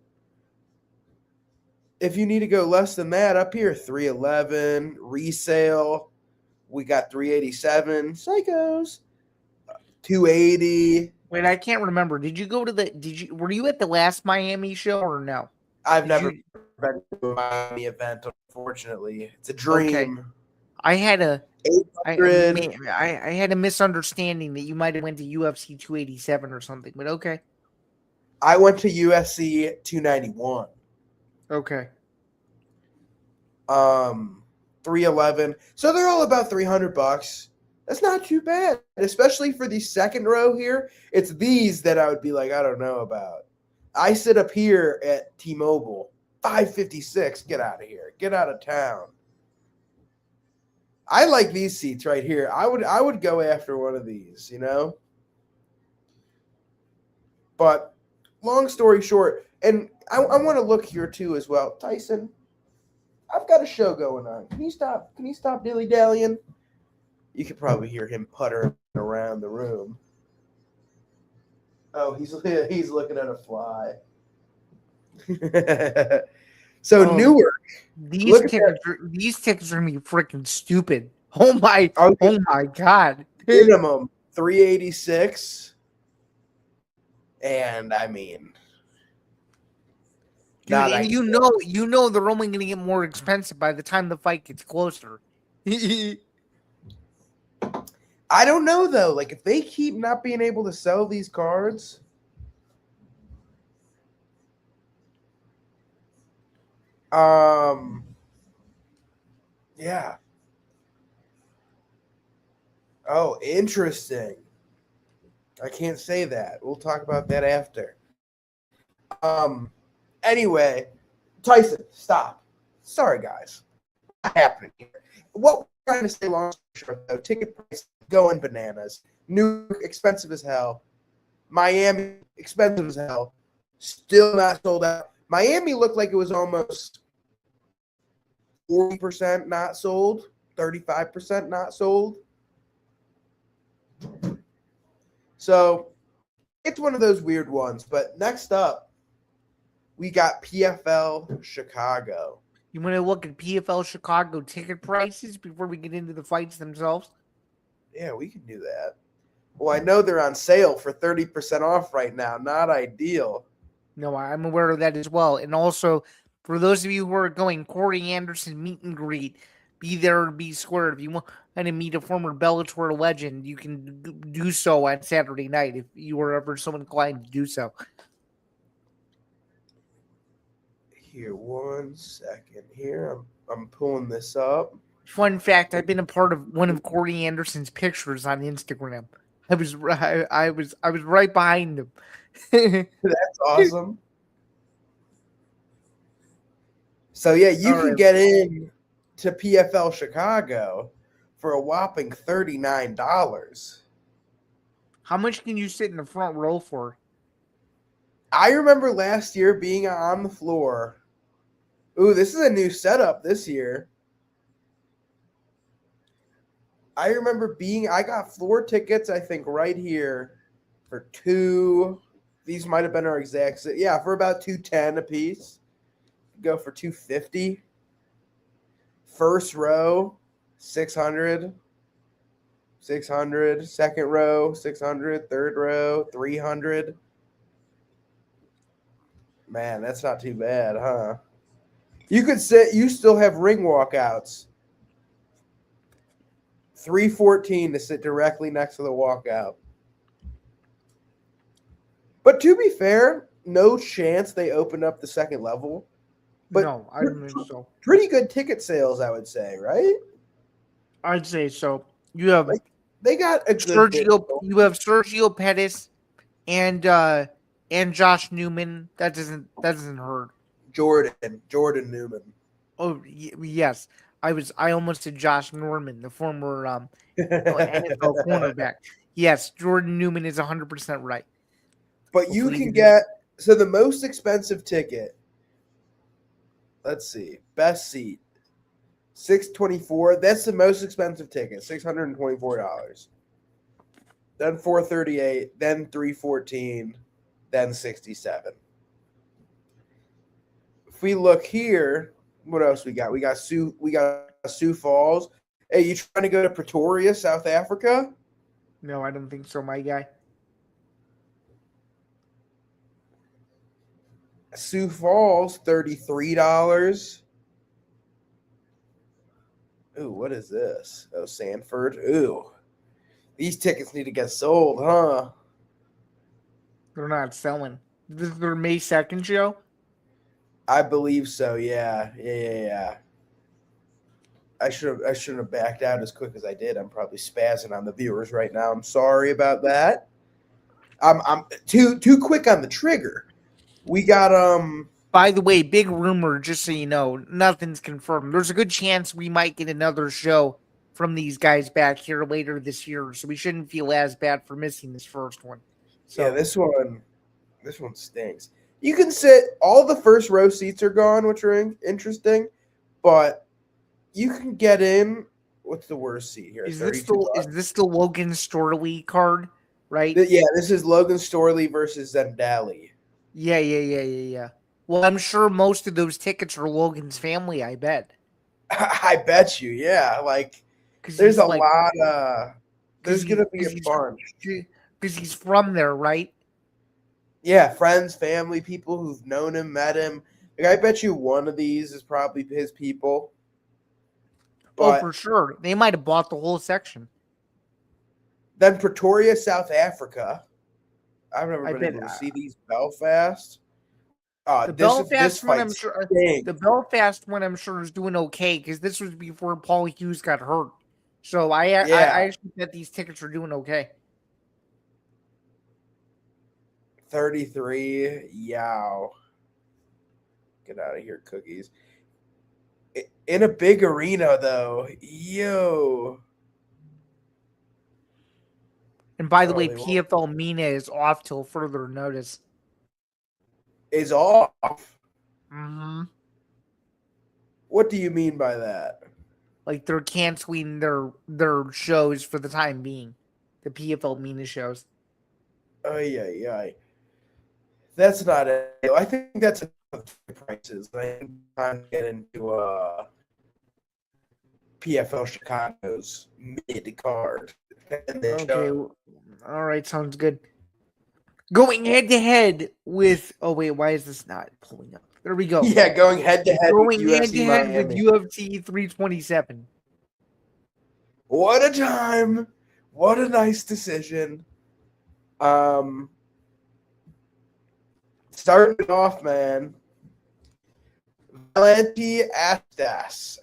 If you need to go less than that, up here, 311, resale. We got 387, psychos, 280. Wait, I can't remember. Were you at the last Miami show or no? I've never been to a Miami event, unfortunately. It's a dream. Okay. I had a 800. I had a misunderstanding that you might have went to UFC 287 or something, but okay. I went to UFC 291. Okay. 311. So they're all about $300. That's not too bad, especially for the second row here. It's these that I would be like, I don't know about. I sit up here at T-Mobile, $556. Get out of here. Get out of town. I like these seats right here. I would go after one of these, you know? But long story short, and I want to look here too as well. Tyson, I've got a show going on. Can you stop? Can you stop dilly-dallying? You could probably hear him puttering around the room. Oh, he's looking at a fly. So Newark. These tickets are gonna be freaking stupid. Oh my god. Minimum 386. And I mean, dude, and you know they're only gonna get more expensive by the time the fight gets closer. I don't know though. Like if they keep not being able to sell these cards, yeah. Oh, interesting. I can't say that. We'll talk about that after. Anyway, Tyson, stop. Sorry, guys. What happened here? What we're trying to say long story short, though, ticket price going bananas. New York, expensive as hell. Miami, expensive as hell. Still not sold out. Miami looked like it was almost 40% not sold, 35% not sold. So it's one of those weird ones. But next up, we got PFL Chicago. You want to look at PFL Chicago ticket prices before we get into the fights themselves? Yeah, we can do that. Well, I know they're on sale for 30% off right now. Not ideal. No, I'm aware of that as well. And also, for those of you who are going Corey Anderson meet and greet, be there or be square. If you want to meet a former Bellator legend, you can do so on Saturday night if you were ever so inclined to do so. Here, 1 second. Here, I'm pulling this up. Fun fact: I've been a part of one of Corey Anderson's pictures on Instagram. I was right behind him. That's awesome. So yeah, you can get in to PFL Chicago for a whopping $39. How much can you sit in the front row for? I remember last year being on the floor. Ooh, this is a new setup this year. I remember I got floor tickets, I think, right here for these might have been our exact, yeah, for about $210 a piece. Go for $250. First row, $600. $600. Second row, $600. Third row, $300. Man, that's not too bad, huh? You could sit. You still have ring walkouts. $314 to sit directly next to the walkout. But to be fair, no chance they opened up the second level. But no, I don't think so. Pretty good ticket sales, I would say, right? I'd say so. You have they got a Sergio. You have Sergio Pettis and Josh Newman. That doesn't hurt. Jordan Newman. Oh yes, I almost said Josh Norman, the former NFL cornerback. Yes, Jordan Newman is 100% right. But you can get the most expensive ticket. Let's see, best seat, $624. That's the most expensive ticket, $624. Then $438, then $314, then $67. If we look here, what else we got? We got Sioux Falls. Hey, you trying to go to Pretoria, South Africa? No, I don't think so, my guy. Sioux Falls, $33. Ooh, what is this? Oh, Sanford. Ooh. These tickets need to get sold, huh? They're not selling. This is their May 2nd show? I believe so, yeah. I shouldn't have backed out as quick as I did. I'm probably spazzing on the viewers right now. I'm sorry about that. I'm too quick on the trigger. We got By the way, big rumor, just so you know, nothing's confirmed. There's a good chance we might get another show from these guys back here later this year, so we shouldn't feel as bad for missing this first one. So yeah, this one stinks. You can sit, all the first row seats are gone, which are interesting, but you can get in. What's the worst seat here? Is this the Logan Storley card, right? Yeah, this is Logan Storley versus Zendali. Yeah. Well, I'm sure most of those tickets are Logan's family, I bet. I bet you, yeah. Like, there's a lot there's going to be a bunch. Because he's from there, right? Yeah, friends, family, people who've known him, met him. Like, I bet you one of these is probably his people. But, for sure. They might have bought the whole section. Then Pretoria, South Africa. I've never been able to see these. Belfast. The Belfast one, I'm sure, is doing okay because this was before Paul Hughes got hurt. So I actually bet these tickets are doing okay. 33. Yow. Get out of here, cookies. In a big arena, though. Yo. And by the way, PFL Mina is off till further notice. Is off? Mm-hmm. What do you mean by that? Like they're canceling their shows for the time being. The PFL Mina shows. Yeah. That's not it. I think that's prices. I think time to get into PFL Chicago's mid card. Okay. All right. Sounds good. Going head to head with. Oh wait, why is this not pulling up? There we go. Yeah, going head to head. Going head to head with UFC 327. What a time! What a nice decision. Starting it off, man. Valenti Atsas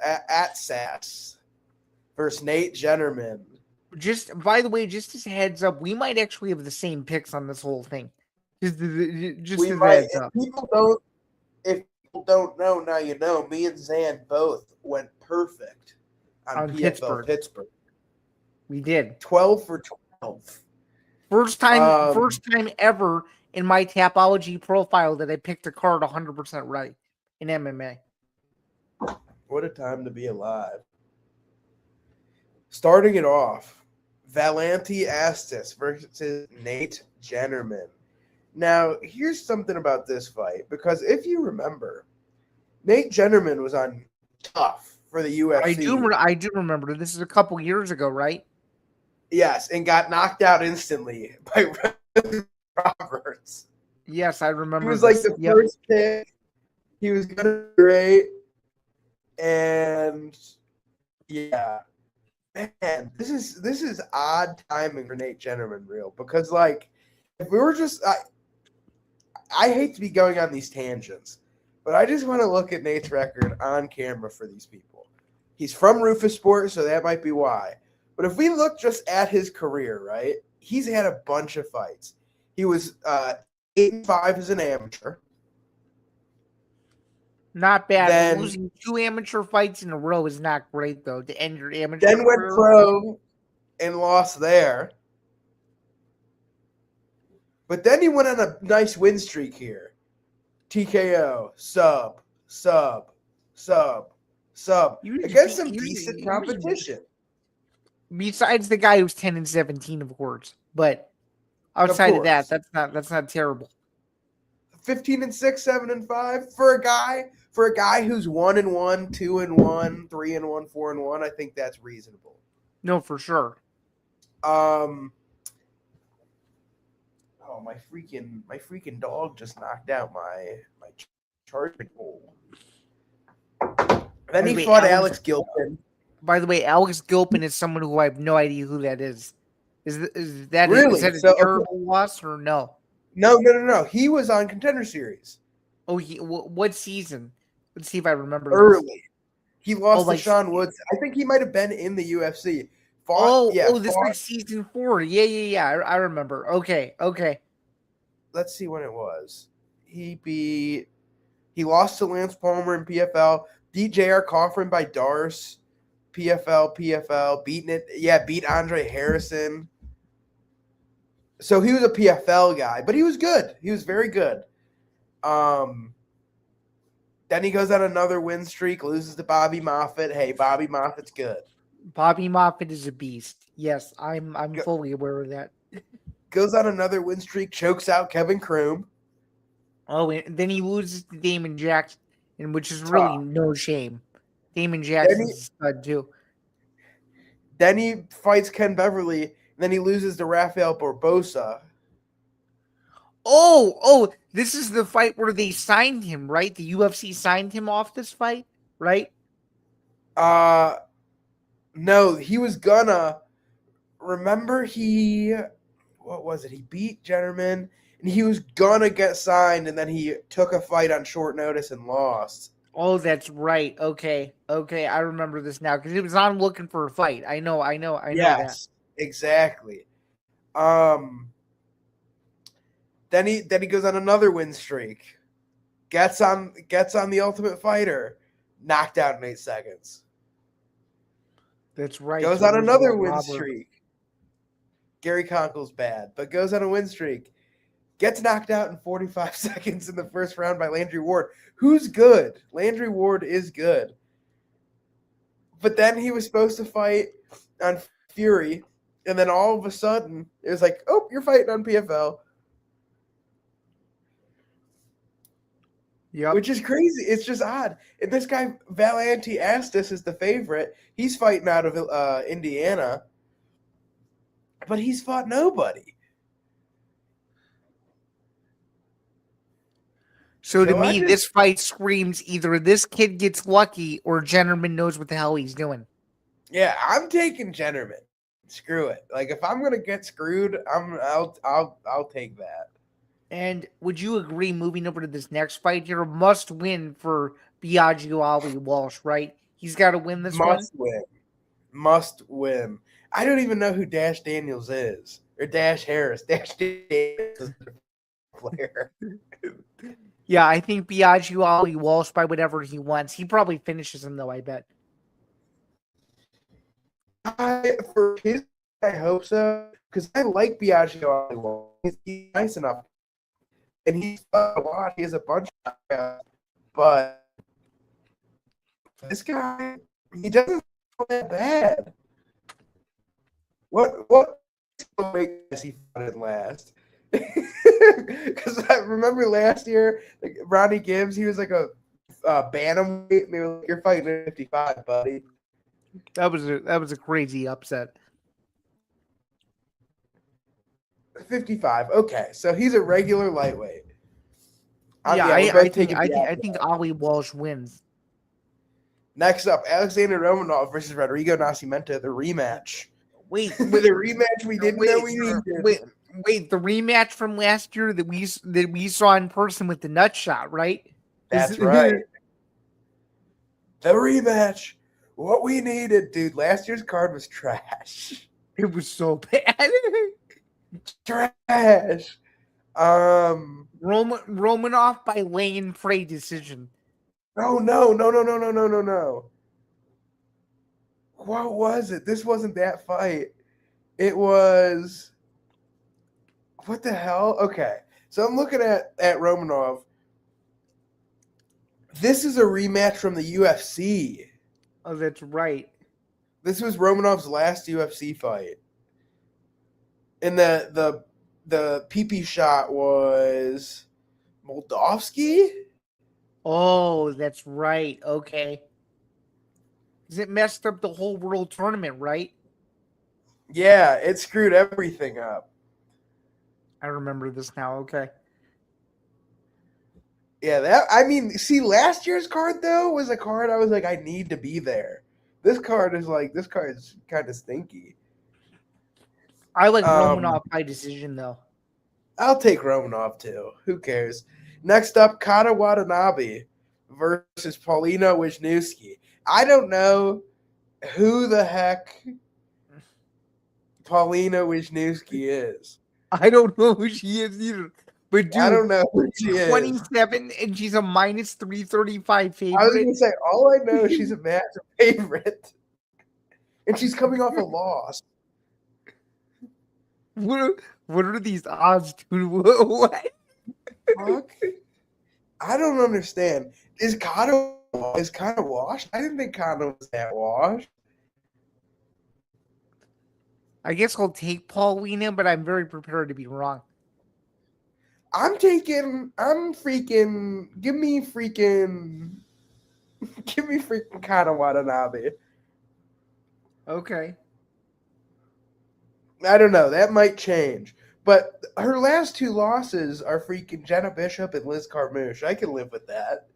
versus Nate Jennerman. By the way, just as a heads up, we might actually have the same picks on this whole thing. Just as a heads up. If people don't know, now you know. Me and Zain both went perfect on PFL Pittsburgh. We did 12 for 12. First time ever in my Tapology profile that I picked a card 100% right in MMA. What a time to be alive. Starting it off, Valenti Astis versus Nate Jennerman. Now, here's something about this fight, because if you remember, Nate Jennerman was on Tough for the UFC. I do remember. This is a couple years ago, right? Yes, and got knocked out instantly by Roberts. Yes, I remember. He was like the first pick. He was gonna be great, and yeah. Man, this is odd timing for Nate Jennerman, real, because like if we were just I hate to be going on these tangents, but I just want to look at Nate's record on camera for these people. He's from Rufus Sport, so that might be why. But if we look just at his career, right, he's had a bunch of fights. He was 8-5 as an amateur. Not bad. Then Losing 2 amateur fights in a row is not great, though, to end your amateur then went career. pro and lost there. But then he went on a nice win streak here. TKO, sub, against some decent competition. Besides the guy who's 10-17, of course, but outside of that, that's not terrible. 15-6, 7-5 for a guy who's 1-1, 2-1, 3-1, 4-1. I think that's reasonable. No, for sure. Oh, my freaking dog just knocked out my charging pole. Then he fought Alex Gilpin. By the way, Alex Gilpin is someone who I have no idea who that is. Is that Really? Is that a terrible loss or no? No. He was on Contender Series. Oh, what season? Let's see if I remember. Early. He lost to Sean Woods. I think he might have been in the UFC. This was season 4. Yeah. I remember. Okay. Let's see when it was. He lost to Lance Palmer in PFL. Beat J.R. Coughlin by Darce. PFL. Beat Andre Harrison. So he was a PFL guy, but he was good. He was very good. Then he goes on another win streak, loses to Bobby Moffitt. Hey, Bobby Moffitt's good. Bobby Moffitt is a beast. Yes, I'm fully aware of that. Goes on another win streak, chokes out Kevin Kroom. Oh, and then he loses to Damon Jackson, which is really no shame. Damon Jackson's a stud too. Then he fights Ken Beverly, and then he loses to Rafael Barbosa. Oh, this is the fight where they signed him, right? The UFC signed him off this fight, right? No, he was gonna. Remember what was it? He beat Jennerman, and he was gonna get signed, and then he took a fight on short notice and lost. Oh, that's right. Okay. I remember this now because it was on Looking for a Fight. I know Yes, that. Exactly. Then he goes on another win streak. Gets on the Ultimate Fighter, knocked out in 8 seconds. That's right. Goes on another win streak. Gary Conkel's bad, but goes on a win streak. Gets knocked out in 45 seconds in the first round by Landry Ward, who's good. Landry Ward is good. But then he was supposed to fight on Fury, and then all of a sudden, it was like, oh, you're fighting on PFL. Yeah, which is crazy. It's just odd. And this guy, Valanti Astis, is the favorite. He's fighting out of Indiana, but he's fought nobody. So to me, this fight screams either this kid gets lucky or Jennerman knows what the hell he's doing. Yeah, I'm taking Jennerman. Screw it. Like if I'm gonna get screwed, I'll take that. And would you agree? Moving over to this next fight here, must win for Biagio Ali Walsh, right? He's got to win this one. Must win. I don't even know who Dash Daniels is or Dash Harris. Dash Daniels is a player. Yeah, I think Biagio Ali Walsh by whatever he wants. He probably finishes him though. I bet. I hope so because I like Biagio Ali Walsh. He's nice enough, and he's fought a lot. He has a bunch of guys, but this guy, he doesn't feel that bad. What weight does he fought in last? Because I remember last year, like Ronnie Gibbs, he was like a bantamweight, and they were like, "You're fighting at 55, buddy." That was a crazy upset. 55. Okay, so he's a regular lightweight. I think Ali Walsh wins. Next up, Alexander Romanov versus Rodrigo Nascimento, the rematch. Wait, with a rematch we didn't know we needed. Wait, the rematch from last year that we saw in person with the nut shot, right? That's right. The rematch. What we needed, dude. Last year's card was trash. It was so bad. Trash. Romanov by lane Frey decision. Oh, no. What was it? This wasn't that fight. It was... What the hell? Okay. So I'm looking at Romanov. This is a rematch from the UFC. Oh, that's right. This was Romanov's last UFC fight. And the PP shot was Moldovsky? Oh, that's right. Okay. Because it messed up the whole world tournament, right? Yeah, it screwed everything up. I remember this now. Okay. Yeah, see, last year's card though was a card I was like, I need to be there. This card is kind of stinky. I like Romanov by decision, though. I'll take Romanov too. Who cares? Next up, Kata Watanabe versus Paulina Wisniewski. I don't know who the heck Paulina Wisniewski is. I don't know who she is either. But dude, I don't know who she is. 27 and she's a minus 335 favorite. I was going to say, all I know is she's a massive favorite. And she's coming off a loss. What are these odds, dude? What? Fuck? I don't understand. Is Kata washed? I didn't think Kata was that washed. I guess I'll take Paulina, but I'm very prepared to be wrong. Give me freaking Kata Watanabe. Okay. I don't know. That might change. But her last two losses are freaking Jenna Bishop and Liz Carmouche. I can live with that.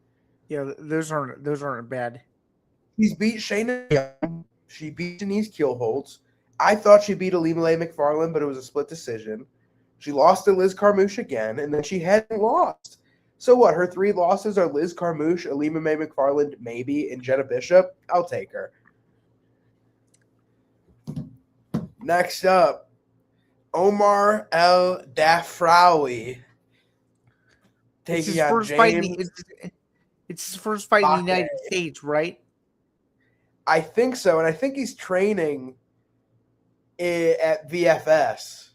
Yeah, those aren't bad. She's beat Shayna Young. She beat Denise Kielholtz. I thought she beat Alimale McFarland, but it was a split decision. She lost to Liz Carmouche again, and then she hadn't lost. So what? Her three losses are Liz Carmouche, Alimale McFarland, maybe, and Jenna Bishop. I'll take her. Next up, Omar El Dafraoui taking on James. It's his first fight in the United States, right? I think so, and I think he's training at VFS.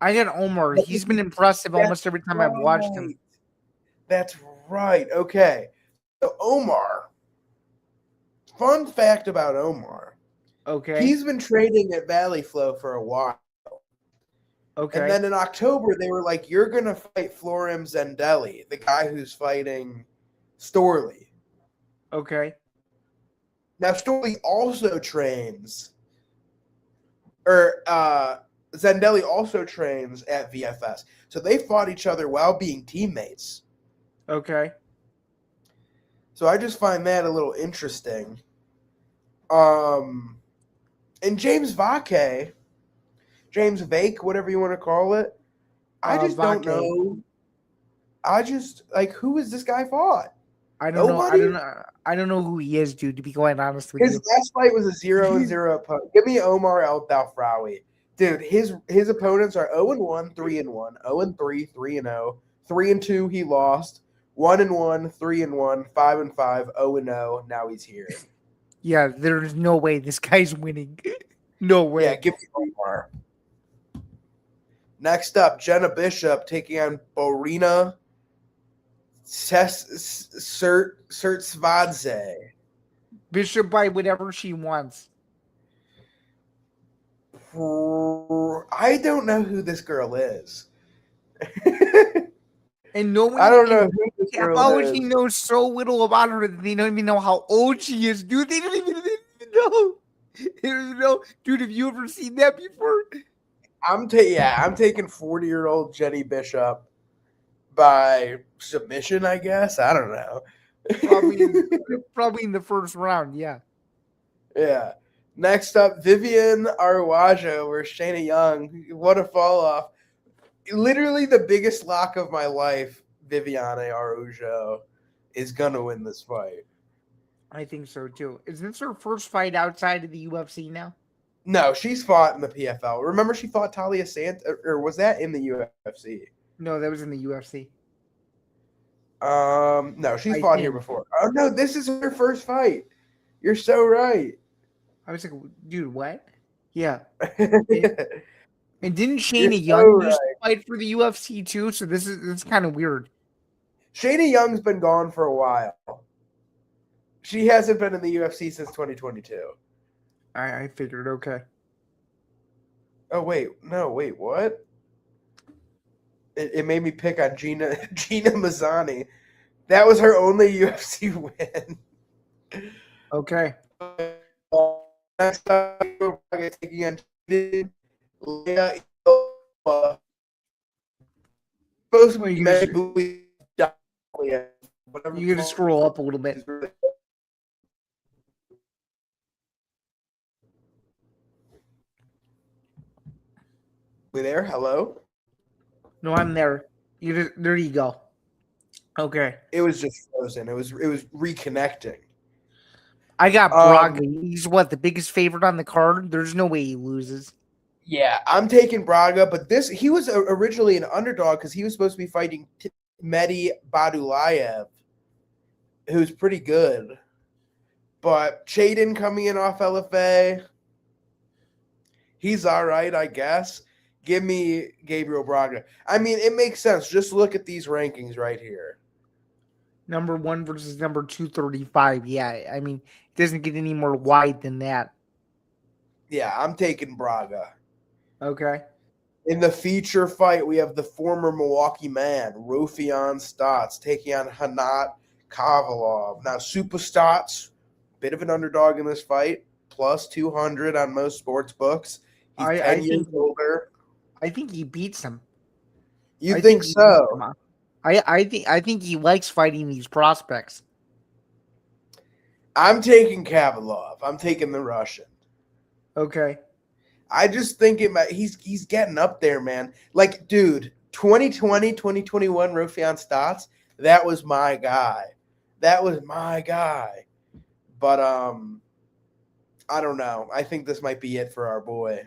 I got Omar. He's been impressive almost every time I've watched him. That's right. Okay. So Omar. Fun fact about Omar. Okay. He's been training at Valley Flow for a while. Okay. And then in October, they were like, you're going to fight Florim Zendelli, the guy who's fighting Storley. Okay. Now, Storley also trains, or Zendelli also trains at VFS. So they fought each other while being teammates. Okay. So I just find that a little interesting. And James Vake, whatever you want to call it, I just don't know. I just, who is this guy fought? I don't know. I don't know who he is, dude, to be quite honest with you. His last fight was a 0-0 opponent. Give me Omar El Dafraoui. Dude, his opponents are 0-1, 3-1, 0-3, 3-0, 3-2 he lost, 1-1, 3-1, 5-5, 0-0. Now he's here. Yeah, there's no way this guy's winning. No way. Yeah, give me Omar. Next up, Jenna Bishop taking on Borina Sertsvadze. Bishop by whatever she wants. I don't know who this girl is. And no one, I don't know who this girl is. He knows so little about her that they don't even know how old she is, dude. They don't even know. They don't even know. Dude, have you ever seen that before? I'm taking 40-year-old Jenny Bishop by submission, I guess. I don't know. Probably in the first round, yeah. Yeah. Next up, Vivian Araújo versus Shayna Young. What a fall off. Literally the biggest lock of my life, Viviane Araújo, is going to win this fight. I think so, too. Is this her first fight outside of the UFC now? No, she's fought in the PFL. Remember she fought Talia Sant, or was that in the UFC? No, that was in the UFC. No, she's I fought here think. before. Oh no, this is her first fight. You're so right. I was like, dude, what? Yeah. You're And didn't so Shayna Young used to right. fight for the UFC too? So this is kind of weird. Shayna Young's been gone for a while. She hasn't been in the UFC since 2022. I figured, okay. Oh wait, no, wait, what? It made me pick on Gina Mazzani. That was her only UFC win. Okay. Next up, we're taking on Leah Ilova. Supposed to Well, be you gotta scroll up a little bit. We there? Hello? No, I'm there. There you go. Okay. It was just frozen. It was reconnecting. I got Braga. He's what, the biggest favorite on the card? There's no way he loses. Yeah, I'm taking Braga, but he was originally an underdog because he was supposed to be fighting Mehdi Badulayev, who's pretty good. But Chaden coming in off LFA, he's all right, I guess. Give me Gabriel Braga. I mean, it makes sense. Just look at these rankings right here. Number 1 versus number 235. Yeah, I mean, it doesn't get any more wide than that. Yeah, I'm taking Braga. Okay. In the feature fight, we have the former Milwaukee man, Rufian Stotts, taking on Hanat Kovalov. Now, Super Stotts, bit of an underdog in this fight, plus 200 on most sports books. He's 10 years older. I think he beats him. You think so? I think he likes fighting these prospects. I'm taking Kovalov. I'm taking the Russian. Okay. I just think he's getting up there, man. Like, dude, 2020, 2021 Rufian Stotts, that was my guy. But I don't know. I think this might be it for our boy.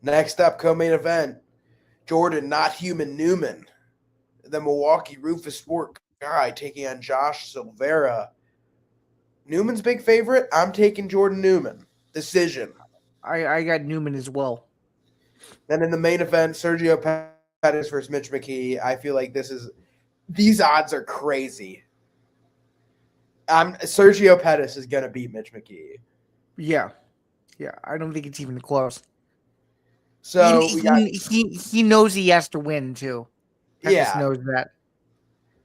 Next up, co-main event, Jordan Not Human Newman, the Milwaukee Rufus Sport guy, taking on Josh Silveira. Newman's big favorite. I'm taking Jordan Newman. Decision. I got Newman as well. Then in the main event, Sergio Pettis versus Mitch McKee. I feel like these odds are crazy. Sergio Pettis is gonna beat Mitch McKee. Yeah. I don't think it's even close. So he knows he has to win too. Pettis knows that.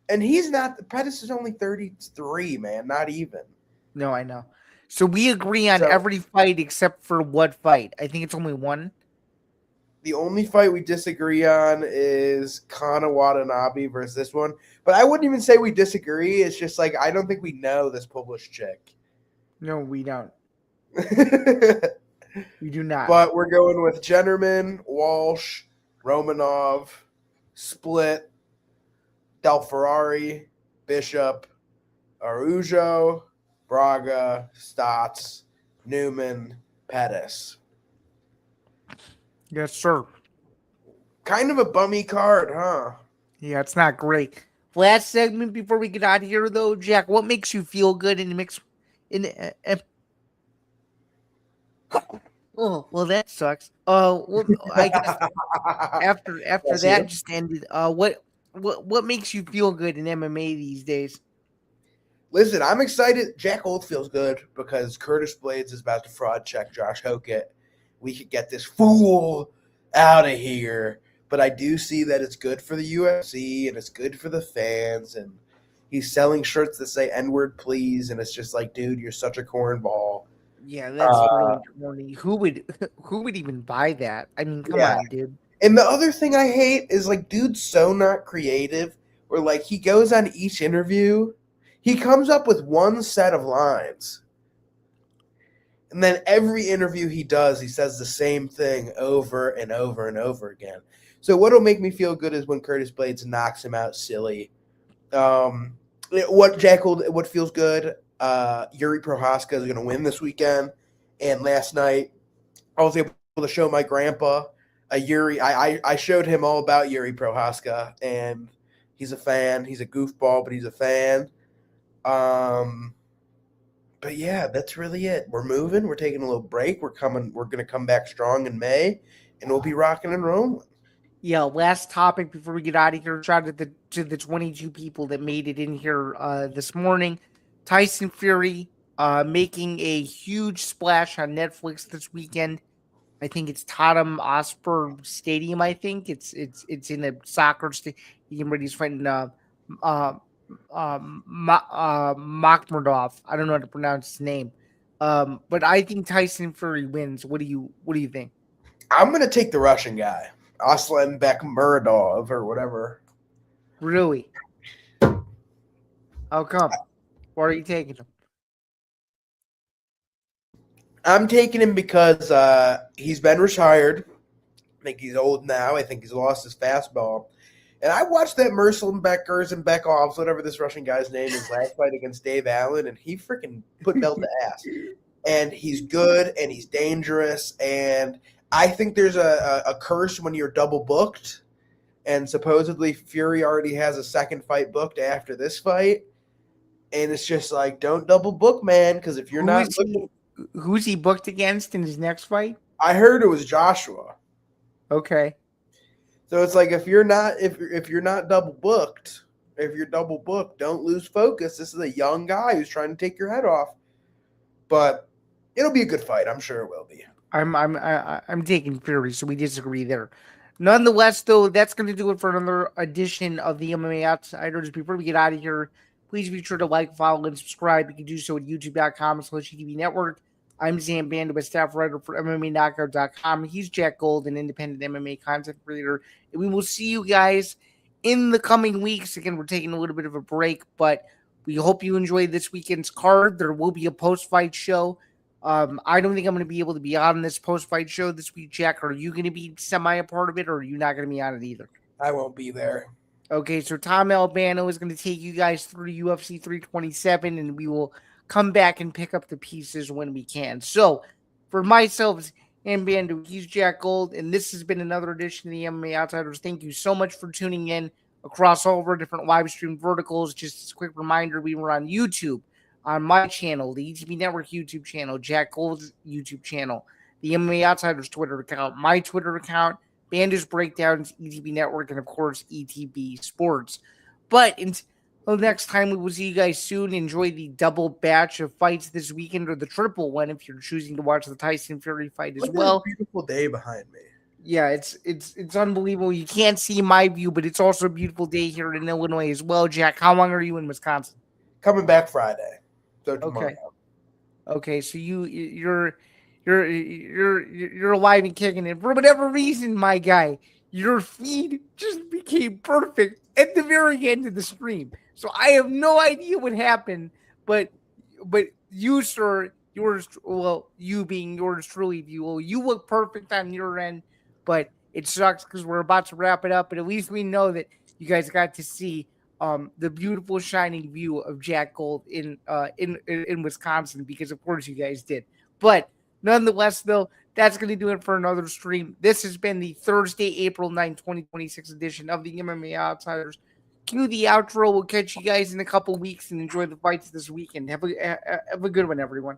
And Pettis is only 33, man, not even. No, I know. So we agree on every fight except for what fight? I think it's only one. The only fight we disagree on is Kana Watanabe versus this one. But I wouldn't even say we disagree. It's just like I don't think we know this published chick. No, we don't. We do not. But we're going with Jennerman, Walsh, Romanov, Split, Del Ferrari, Bishop, Araujo, Braga, Stotts, Newman, Pettis. Yes, sir. Kind of a bummy card, huh? Yeah, it's not great. Last segment before we get out of here, though, Jack. What makes you feel good in the mix? Oh, well, that sucks. Well, I guess after that just ended. What makes you feel good in MMA these days? Listen, I'm excited. Jack Holt feels good because Curtis Blades is about to fraud check Josh Hokett. We could get this fool out of here. But I do see that it's good for the UFC and it's good for the fans. And he's selling shirts that say N-word, please. And it's just like, dude, you're such a cornball. Yeah, that's really corny. Who would even buy that? I mean, come on, dude. And the other thing I hate is like, dude's so not creative. Where like he goes on each interview, he comes up with one set of lines. And then every interview he does, he says the same thing over and over and over again. So what'll make me feel good is when Curtis Blades knocks him out silly. What feels good, Yuri Procházka is going to win this weekend. And last night, I was able to show my grandpa a Jiří. I showed him all about Jiří Procházka, and he's a fan. He's a goofball, but he's a fan. But yeah, that's really it. We're moving. We're taking a little break. We're going to come back strong in May, and we'll be rocking and rolling. Yeah, last topic before we get out of here. Shout out to the 22 people that made it in here this morning. Tyson Fury making a huge splash on Netflix this weekend. I think it's Tottenham Hotspur Stadium. I think it's in a soccer stadium where he's fighting Makhmudov. I don't know how to pronounce his name, but I think Tyson Fury wins. What do you think? I'm gonna take the Russian guy, Arslanbek Makhmudov or whatever. Really? How come? Why are you taking him? I'm taking him because he's been retired. I think he's old now. I think he's lost his fastball. And I watched that Arslanbek, whatever this Russian guy's name is, last fight against Dave Allen, and he freaking put belt to ass. And he's good, and he's dangerous, and I think there's a curse when you're double booked, and supposedly Fury already has a second fight booked after this fight, and it's just like, don't double book, man, because if you're who's he booked against in his next fight? I heard it was Joshua. Okay. So it's like if you're not double booked, don't lose focus. This is a young guy who's trying to take your head off. But it'll be a good fight. I'm sure it will be. I'm taking Fury, so we disagree there. Nonetheless, though, that's going to do it for another edition of the MMA Outsiders. Before we get out of here, please be sure to like, follow, and subscribe. You can do so at youtube.com/ETB Network. I'm Zain, Bando, a staff writer for MMAKnockout.com. He's Jack Gold, an independent MMA content creator. And we will see you guys in the coming weeks. Again, we're taking a little bit of a break, but we hope you enjoyed this weekend's card. There will be a post-fight show. I don't think I'm going to be able to be on this post-fight show this week, Jack. Are you going to be semi a part of it, or are you not going to be on it either? I won't be there. Okay, so Tom Albano is going to take you guys through UFC 327, and we will come back and pick up the pieces when we can. So, for myself and Bando, he's Jack Gold, and this has been another edition of the MMA Outsiders. Thank you so much for tuning in across all of our different live stream verticals. Just as a quick reminder, we were on YouTube, on my channel, the ETB Network YouTube channel, Jack Gold's YouTube channel, the MMA Outsiders Twitter account, my Twitter account, Bando's Breakdowns, ETB Network, and of course, ETB Sports. But until next time, we will see you guys soon. Enjoy the double batch of fights this weekend, or the triple one if you're choosing to watch the Tyson Fury fight as well. Beautiful day behind me. Yeah, it's unbelievable. You can't see my view, but it's also a beautiful day here in Illinois as well. Jack, how long are you in Wisconsin? Coming back Friday. So tomorrow. Okay, so you're alive and kicking it. For whatever reason, my guy, your feed just became perfect at the very end of the stream. So I have no idea what happened, but you, sir, you being yours truly, you look perfect on your end, but it sucks because we're about to wrap it up. But at least we know that you guys got to see the beautiful shining view of Jack Gold in Wisconsin, because of course you guys did. But nonetheless, though, that's going to do it for another stream. This has been the Thursday, April 9, 2026 edition of the MMA Outsiders. Cue the outro. We'll catch you guys in a couple weeks and enjoy the fights this weekend. Have a good one, everyone.